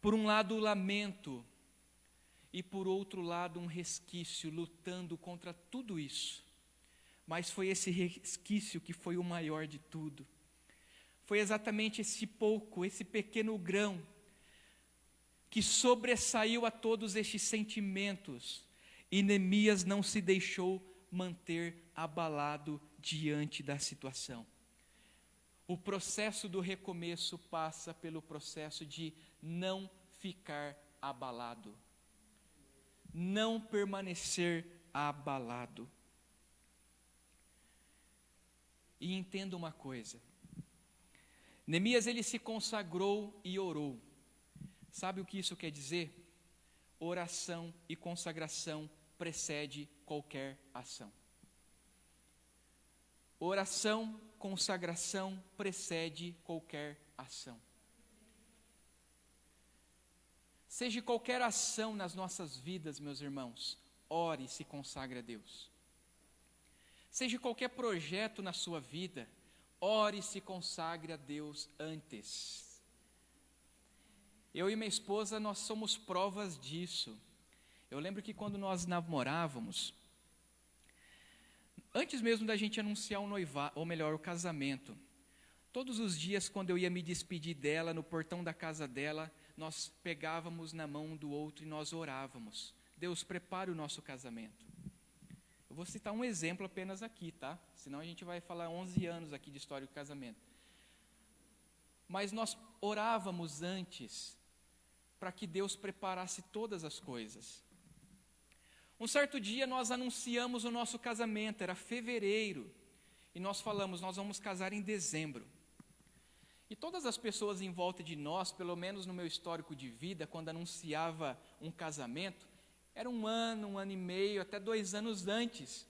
por um lado o lamento, e por outro lado um resquício lutando contra tudo isso. Mas foi esse resquício que foi o maior de tudo. Foi exatamente esse pouco, esse pequeno grão, que sobressaiu a todos estes sentimentos, e Neemias não se deixou manter abalado diante da situação. O processo do recomeço passa pelo processo de não ficar abalado, não permanecer abalado. E entenda uma coisa, Neemias ele se consagrou e orou. Sabe o que isso quer dizer? Oração e consagração precede qualquer ação. Oração, consagração precede qualquer ação. Seja qualquer ação nas nossas vidas, meus irmãos, ore e se consagre a Deus. Seja qualquer projeto na sua vida, ore e se consagre a Deus antes. Eu e minha esposa, nós somos provas disso. Eu lembro que quando nós namorávamos, antes mesmo da gente anunciar o noivado, ou melhor, o casamento, todos os dias quando eu ia me despedir dela, no portão da casa dela, nós pegávamos na mão um do outro e nós orávamos. Deus, prepare o nosso casamento. Eu vou citar um exemplo apenas aqui, tá? Senão a gente vai falar 11 anos aqui de história do casamento. Mas nós orávamos antes para que Deus preparasse todas as coisas. Um certo dia nós anunciamos o nosso casamento, era fevereiro, e nós falamos, nós vamos casar em dezembro. E todas as pessoas em volta de nós, pelo menos no meu histórico de vida, quando anunciava um casamento, era um ano e meio, até 2 anos antes,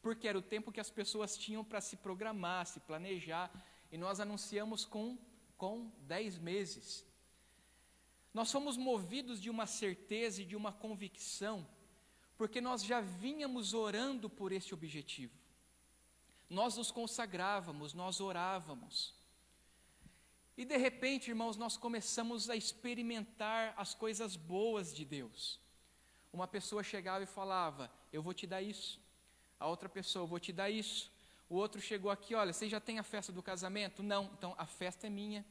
porque era o tempo que as pessoas tinham para se programar, se planejar, e nós anunciamos com 10 meses. Nós fomos movidos de uma certeza e de uma convicção, porque nós já vínhamos orando por esse objetivo. Nós nos consagrávamos, nós orávamos. E de repente, irmãos, nós começamos a experimentar as coisas boas de Deus. Uma pessoa chegava e falava, eu vou te dar isso. A outra pessoa, eu vou te dar isso. O outro chegou aqui, olha, você já tem a festa do casamento? Não, então a festa é minha.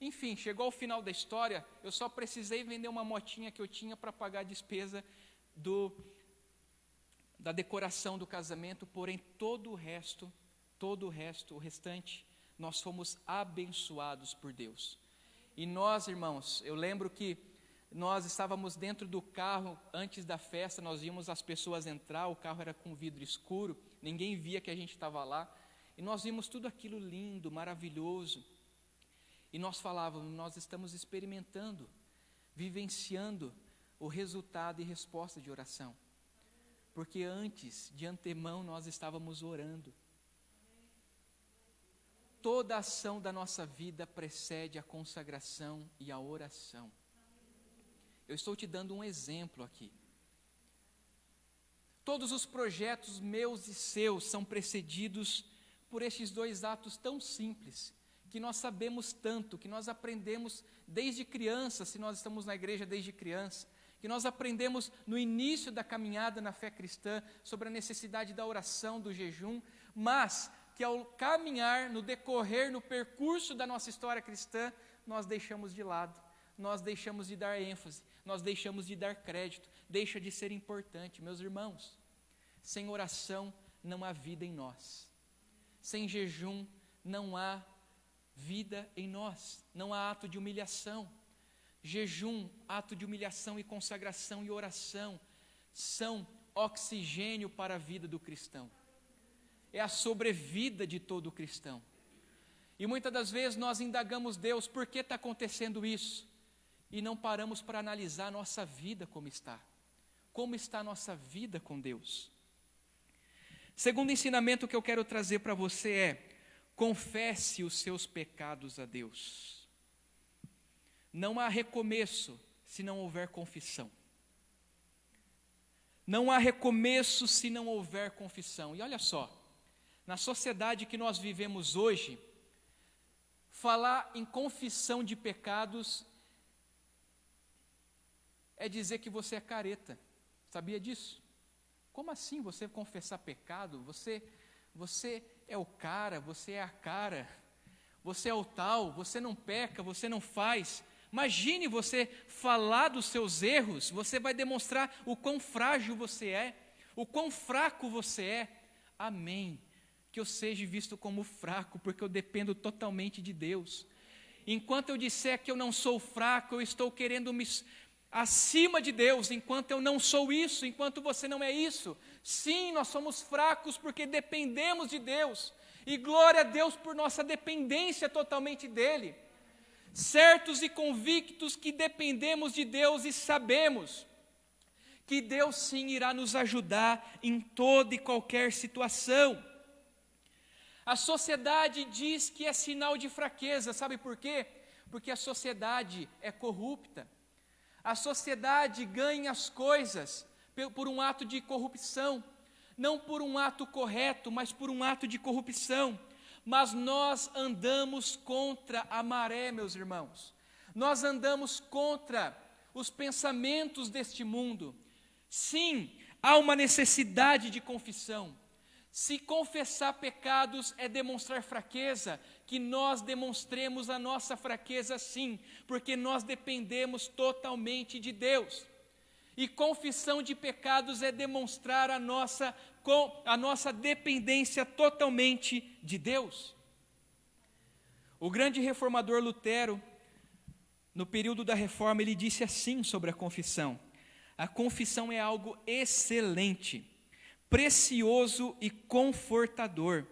Enfim, chegou ao final da história, eu só precisei vender uma motinha que eu tinha para pagar a despesa da decoração do casamento, porém todo o restante, nós fomos abençoados por Deus. E nós, irmãos, eu lembro que nós estávamos dentro do carro, antes da festa, nós vimos as pessoas entrar, o carro era com vidro escuro, ninguém via que a gente estava lá, e nós vimos tudo aquilo lindo, maravilhoso, e nós falávamos, nós estamos experimentando, vivenciando o resultado e resposta de oração, porque antes, de antemão, nós estávamos orando. Toda ação da nossa vida precede a consagração e a oração. Eu estou te dando um exemplo aqui. Todos os projetos meus e seus são precedidos por estes 2 atos tão simples, que nós sabemos tanto, que nós aprendemos desde criança, se nós estamos na igreja desde criança, que nós aprendemos no início da caminhada na fé cristã, sobre a necessidade da oração, do jejum, mas que ao caminhar, no decorrer, no percurso da nossa história cristã, nós deixamos de lado, nós deixamos de dar ênfase, nós deixamos de dar crédito, deixa de ser importante. Meus irmãos, sem oração não há vida em nós, sem jejum não há vida em nós. Não há ato de humilhação. Jejum, ato de humilhação e consagração e oração são oxigênio para a vida do cristão. É a sobrevida de todo cristão. E muitas das vezes nós indagamos Deus, por que está acontecendo isso? E não paramos para analisar a nossa vida como está. Como está a nossa vida com Deus? Segundo ensinamento que eu quero trazer para você é: confesse os seus pecados a Deus. Não há recomeço se não houver confissão. Não há recomeço se não houver confissão. E olha só, na sociedade que nós vivemos hoje, falar em confissão de pecados é dizer que você é careta. Sabia disso? Como assim você confessar pecado? Você é o cara, você é a cara, você é o tal, você não peca, você não faz. Imagine você falar dos seus erros, você vai demonstrar o quão frágil você é, o quão fraco você é. Amém. Que eu seja visto como fraco, porque eu dependo totalmente de Deus. Enquanto eu disser que eu não sou fraco, eu estou querendo me acima de Deus, enquanto eu não sou isso, enquanto você não é isso. Sim, nós somos fracos porque dependemos de Deus, e glória a Deus por nossa dependência totalmente dEle, certos e convictos que dependemos de Deus e sabemos que Deus sim irá nos ajudar em toda e qualquer situação. A sociedade diz que é sinal de fraqueza, sabe por quê? Porque a sociedade é corrupta. A sociedade ganha as coisas por um ato de corrupção, não por um ato correto, mas por um ato de corrupção. Mas nós andamos contra a maré, meus irmãos. Nós andamos contra os pensamentos deste mundo. Sim, há uma necessidade de confissão. Se confessar pecados é demonstrar fraqueza, que nós demonstremos a nossa fraqueza sim, porque nós dependemos totalmente de Deus. E confissão de pecados é demonstrar a nossa dependência totalmente de Deus. O grande reformador Lutero, no período da Reforma, ele disse assim sobre a confissão: a confissão é algo excelente, precioso e confortador,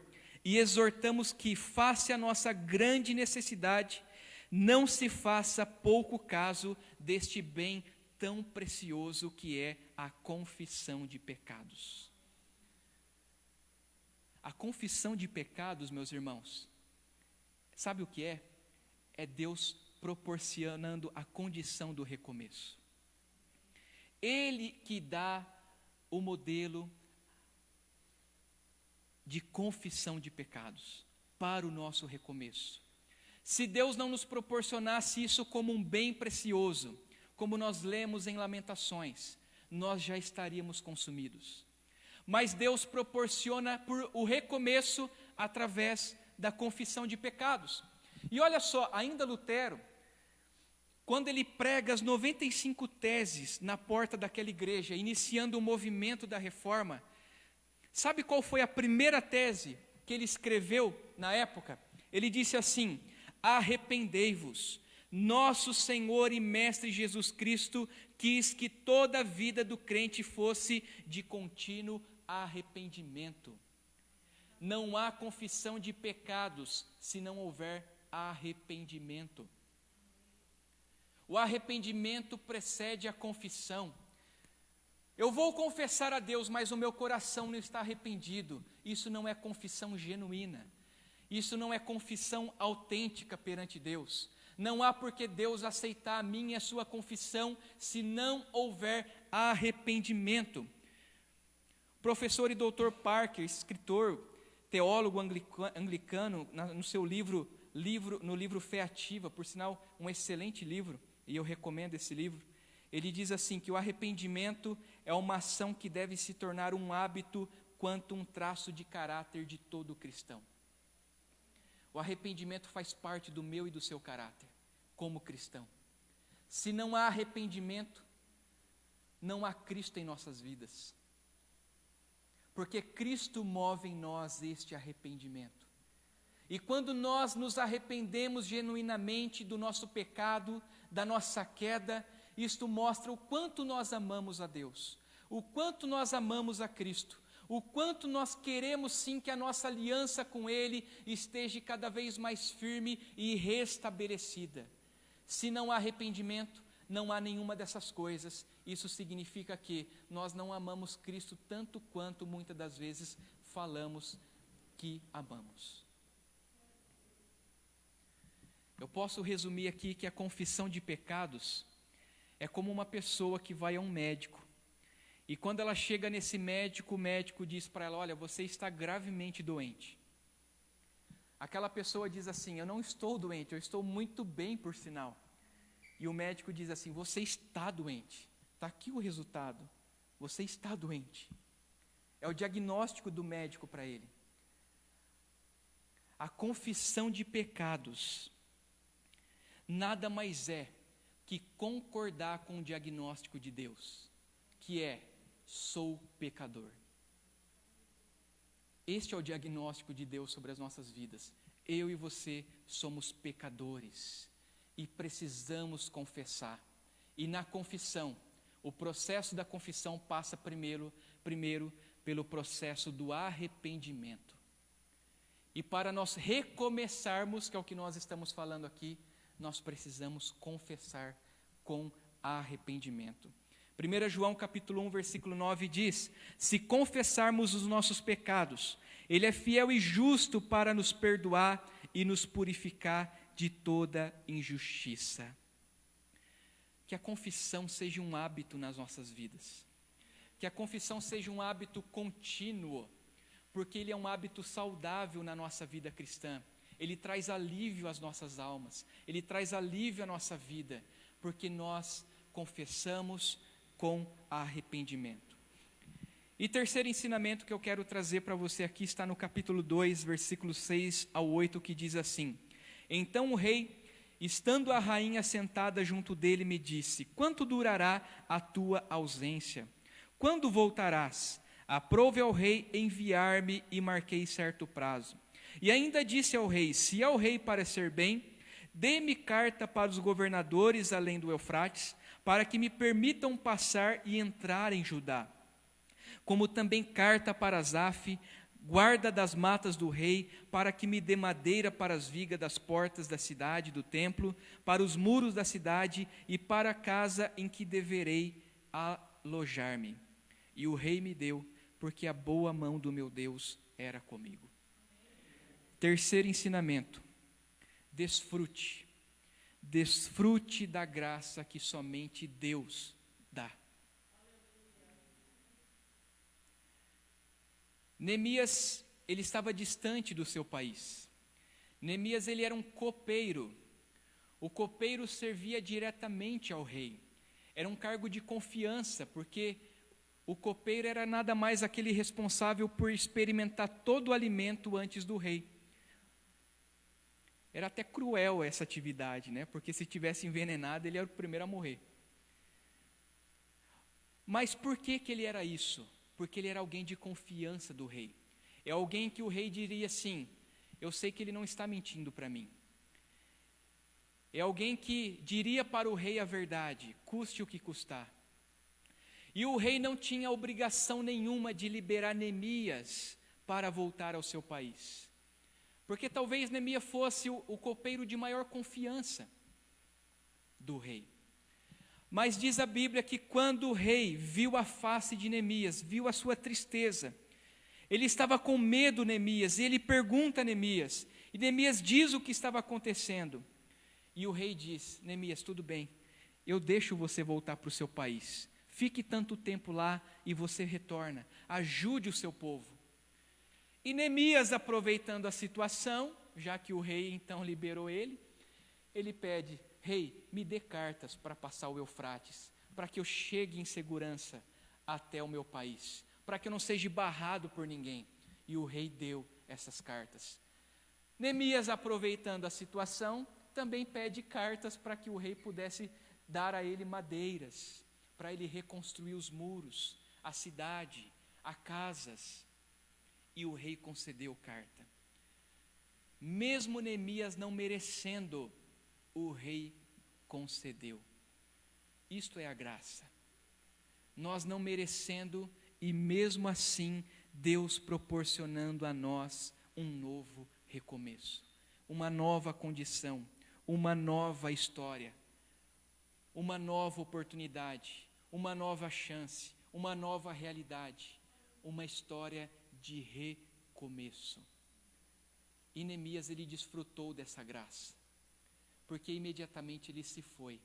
e exortamos que, face à nossa grande necessidade, não se faça pouco caso deste bem tão precioso que é a confissão de pecados. A confissão de pecados, meus irmãos, sabe o que é? É Deus proporcionando a condição do recomeço. Ele que dá o modelo de confissão de pecados para o nosso recomeço. Se Deus não nos proporcionasse isso como um bem precioso, como nós lemos em Lamentações, nós já estaríamos consumidos. Mas Deus proporciona o recomeço através da confissão de pecados. E olha só, ainda Lutero, quando ele prega as 95 teses na porta daquela igreja, iniciando o movimento da reforma, sabe qual foi a primeira tese que ele escreveu na época? Ele disse assim: arrependei-vos. Nosso Senhor e Mestre Jesus Cristo quis que toda a vida do crente fosse de contínuo arrependimento. Não há confissão de pecados se não houver arrependimento. O arrependimento precede a confissão. Eu vou confessar a Deus, mas o meu coração não está arrependido. Isso não é confissão genuína. Isso não é confissão autêntica perante Deus. Não há por que Deus aceitar a minha e a sua confissão se não houver arrependimento. Professor e doutor Parker, escritor, teólogo anglicano, no seu livro Fé Ativa, por sinal, um excelente livro, e eu recomendo esse livro, ele diz assim, que o arrependimento é uma ação que deve se tornar um hábito quanto um traço de caráter de todo cristão. O arrependimento faz parte do meu e do seu caráter, como cristão. Se não há arrependimento, não há Cristo em nossas vidas. Porque Cristo move em nós este arrependimento. E quando nós nos arrependemos genuinamente do nosso pecado, da nossa queda, isto mostra o quanto nós amamos a Deus, o quanto nós amamos a Cristo, o quanto nós queremos sim que a nossa aliança com Ele esteja cada vez mais firme e restabelecida. Se não há arrependimento, não há nenhuma dessas coisas. Isso significa que nós não amamos Cristo tanto quanto muitas das vezes falamos que amamos. Eu posso resumir aqui que a confissão de pecados é como uma pessoa que vai a um médico. E quando ela chega nesse médico, o médico diz para ela: olha, você está gravemente doente. Aquela pessoa diz assim: eu não estou doente, eu estou muito bem, por sinal. E o médico diz assim: você está doente. Está aqui o resultado. Você está doente. É o diagnóstico do médico para ele. A confissão de pecados nada mais é que concordar com o diagnóstico de Deus, que é: sou pecador. Este é o diagnóstico de Deus sobre as nossas vidas. Eu e você somos pecadores e precisamos confessar. E na confissão, o processo da confissão passa primeiro pelo processo do arrependimento. E para nós recomeçarmos, que é o que nós estamos falando aqui, nós precisamos confessar com arrependimento. 1 João capítulo 1, versículo 9 diz: se confessarmos os nossos pecados, Ele é fiel e justo para nos perdoar e nos purificar de toda injustiça. Que a confissão seja um hábito nas nossas vidas. Que a confissão seja um hábito contínuo, porque ele é um hábito saudável na nossa vida cristã. Ele traz alívio às nossas almas, ele traz alívio à nossa vida, porque nós confessamos com arrependimento. E terceiro ensinamento que eu quero trazer para você aqui está no capítulo 2, versículos 6 ao 8, que diz assim: então o rei, estando a rainha sentada junto dele, me disse: quanto durará a tua ausência? Quando voltarás? Aprove ao rei enviar-me, e marquei certo prazo. E ainda disse ao rei: se ao rei parecer bem, dê-me carta para os governadores além do Eufrates, para que me permitam passar e entrar em Judá. Como também carta para Asaf, guarda das matas do rei, para que me dê madeira para as vigas das portas da cidade, do templo, para os muros da cidade e para a casa em que deverei alojar-me. E o rei me deu, porque a boa mão do meu Deus era comigo. Terceiro ensinamento: desfrute da graça que somente Deus dá. Neemias, ele estava distante do seu país. Neemias, ele era um copeiro. O copeiro servia diretamente ao rei. Era um cargo de confiança, porque o copeiro era nada mais aquele responsável por experimentar todo o alimento antes do rei. Era até cruel essa atividade, né? Porque se tivesse envenenado, ele era o primeiro a morrer. Mas por que ele era isso? Porque ele era alguém de confiança do rei. É alguém que o rei diria assim: eu sei que ele não está mentindo para mim. É alguém que diria para o rei a verdade, custe o que custar. E o rei não tinha obrigação nenhuma de liberar Neemias para voltar ao seu país. Porque talvez Neemias fosse o copeiro de maior confiança do rei. Mas diz a Bíblia que quando o rei viu a face de Neemias, viu a sua tristeza, ele estava com medo, Neemias, e ele pergunta a Neemias, e Neemias diz o que estava acontecendo. E o rei diz: Neemias, tudo bem, eu deixo você voltar para o seu país, fique tanto tempo lá e você retorna, ajude o seu povo. E Neemias, aproveitando a situação, já que o rei então liberou ele pede: rei, me dê cartas para passar o Eufrates, para que eu chegue em segurança até o meu país, para que eu não seja barrado por ninguém. E o rei deu essas cartas. Neemias, aproveitando a situação, também pede cartas para que o rei pudesse dar a ele madeiras, para ele reconstruir os muros, a cidade, as casas. E o rei concedeu carta. mesmo Neemias não merecendo, o rei concedeu. Isto é a graça. Nós não merecendo e mesmo assim Deus proporcionando a nós um novo recomeço, uma nova condição, uma nova história, uma nova oportunidade, uma nova chance, uma nova realidade, uma história de recomeço. E Neemias, ele desfrutou dessa graça, porque imediatamente ele se foi.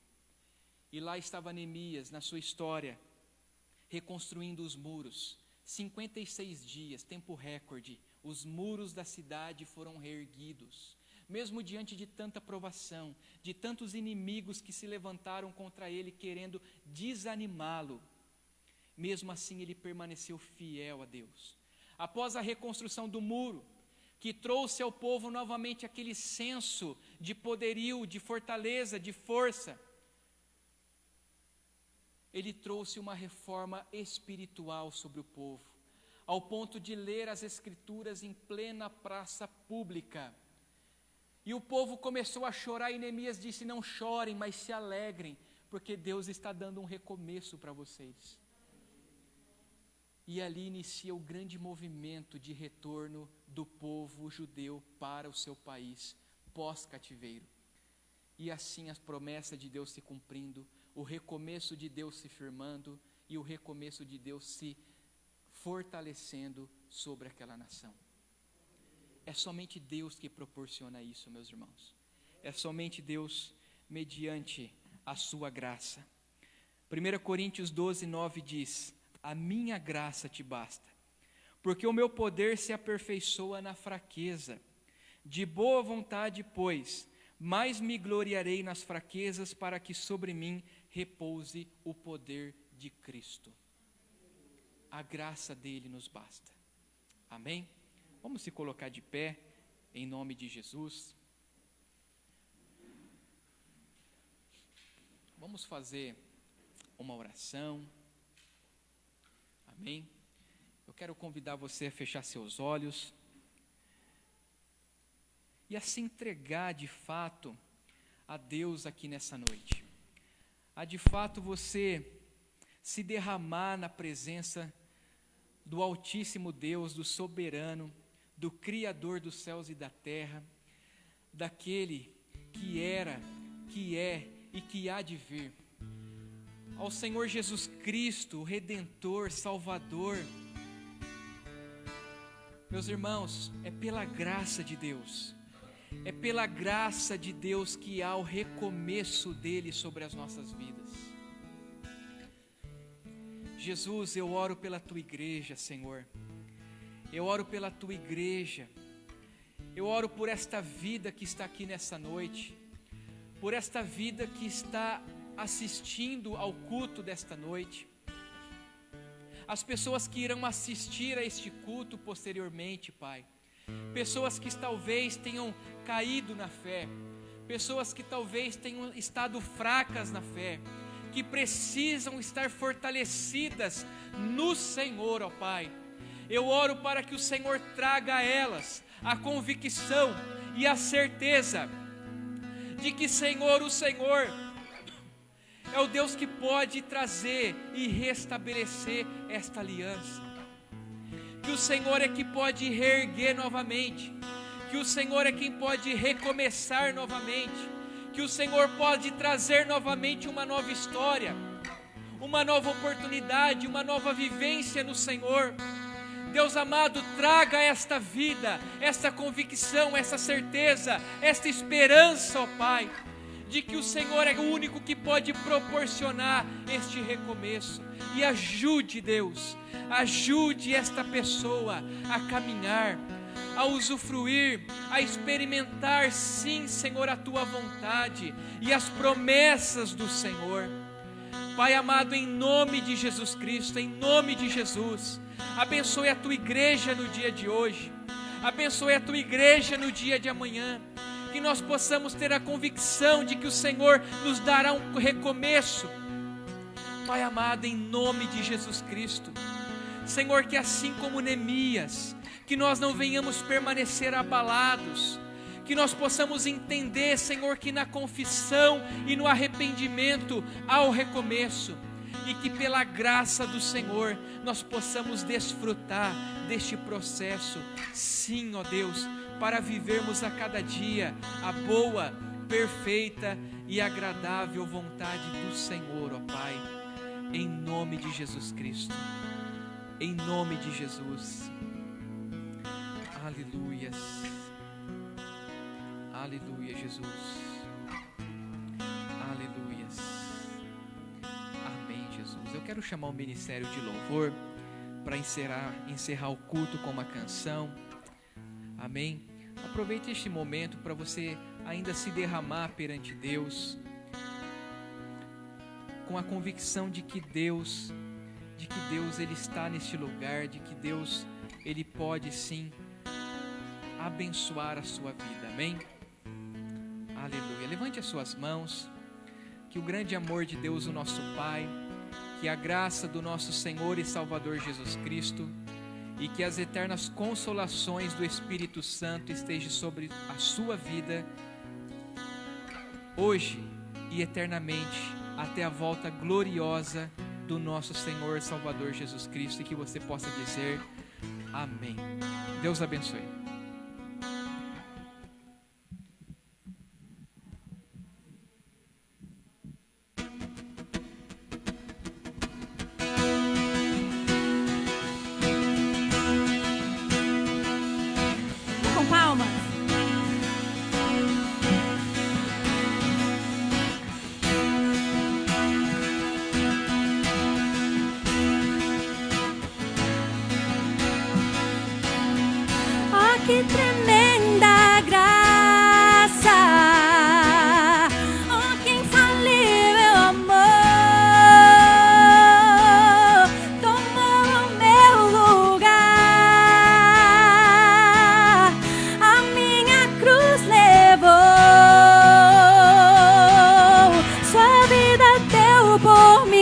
E lá estava Neemias, na sua história, reconstruindo os muros. 56 dias, tempo recorde, os muros da cidade foram reerguidos. Mesmo diante de tanta provação, de tantos inimigos que se levantaram contra ele, querendo desanimá-lo, mesmo assim ele permaneceu fiel a Deus. Após a reconstrução do muro, que trouxe ao povo novamente aquele senso de poderio, de fortaleza, de força, ele trouxe uma reforma espiritual sobre o povo, ao ponto de ler as Escrituras em plena praça pública. E o povo começou a chorar e Neemias disse: não chorem, mas se alegrem, porque Deus está dando um recomeço para vocês. E ali inicia o grande movimento de retorno do povo judeu para o seu país, pós-cativeiro. E assim as promessas de Deus se cumprindo, o recomeço de Deus se firmando e o recomeço de Deus se fortalecendo sobre aquela nação. É somente Deus que proporciona isso, meus irmãos. É somente Deus mediante a sua graça. 1 Coríntios 12:9 diz: a minha graça te basta, porque o meu poder se aperfeiçoa na fraqueza. De boa vontade, pois, mais me gloriarei nas fraquezas, para que sobre mim repouse o poder de Cristo. A graça dele nos basta. Amém? Vamos se colocar de pé, em nome de Jesus. Vamos fazer uma oração. Amém? Eu quero convidar você a fechar seus olhos e a se entregar de fato a Deus aqui nessa noite. A de fato você se derramar na presença do Altíssimo Deus, do Soberano, do Criador dos céus e da terra, daquele que era, que é e que há de vir. Ao Senhor Jesus Cristo, o Redentor, Salvador. Meus irmãos, é pela graça de Deus, é pela graça de Deus que há o recomeço dele sobre as nossas vidas. Jesus, eu oro pela tua igreja, Senhor. Eu oro pela tua igreja. Eu oro por esta vida que está aqui nessa noite, por esta vida que está assistindo ao culto desta noite, as pessoas que irão assistir a este culto posteriormente, Pai, pessoas que talvez tenham caído na fé, pessoas que talvez tenham estado fracas na fé, que precisam estar fortalecidas no Senhor, ó Pai. Eu oro para que o Senhor traga a elas a convicção e a certeza de que, Senhor, o Senhor é o Deus que pode trazer e restabelecer esta aliança, que o Senhor é que pode reerguer novamente, que o Senhor é quem pode recomeçar novamente, que o Senhor pode trazer novamente uma nova história, uma nova oportunidade, uma nova vivência no Senhor. Deus amado, traga esta vida, esta convicção, essa certeza, esta esperança, ó Pai, de que o Senhor é o único que pode proporcionar este recomeço. E ajude, Deus, ajude esta pessoa a caminhar, a usufruir, a experimentar, sim, Senhor, a tua vontade e as promessas do Senhor. Pai amado, em nome de Jesus Cristo, em nome de Jesus, abençoe a tua igreja no dia de hoje, abençoe a tua igreja no dia de amanhã, que nós possamos ter a convicção de que o Senhor nos dará um recomeço. Pai amado, em nome de Jesus Cristo, Senhor, que assim como Neemias, que nós não venhamos permanecer abalados, que nós possamos entender, Senhor, que na confissão e no arrependimento há o recomeço, e que pela graça do Senhor nós possamos desfrutar deste processo, sim, ó Deus, para vivermos a cada dia a boa, perfeita e agradável vontade do Senhor, ó Pai, em nome de Jesus Cristo, em nome de Jesus. Aleluias, aleluia, Jesus, aleluias, amém, Jesus. Eu quero chamar o ministério de louvor para encerrar o culto com uma canção, amém. Aproveite este momento para você ainda se derramar perante Deus, com a convicção de que Deus Ele está neste lugar, de que Deus Ele pode sim abençoar a sua vida, amém? Aleluia. Levante as suas mãos, que o grande amor de Deus, o nosso Pai, que a graça do nosso Senhor e Salvador Jesus Cristo, e que as eternas consolações do Espírito Santo estejam sobre a sua vida, hoje e eternamente, até a volta gloriosa do nosso Senhor e Salvador Jesus Cristo, e que você possa dizer amém. Deus abençoe. Com palmas. Oh, que tremenda graça! Oh, que infalível amor! Tomou o meu lugar. A minha cruz levou. Sua vida deu por mim.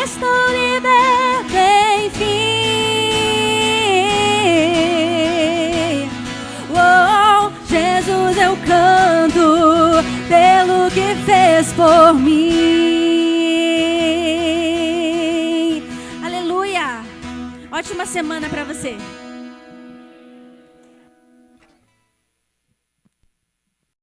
Estou liberta, enfim. Jesus, eu canto pelo que fez por mim. Aleluia! Ótima semana para você.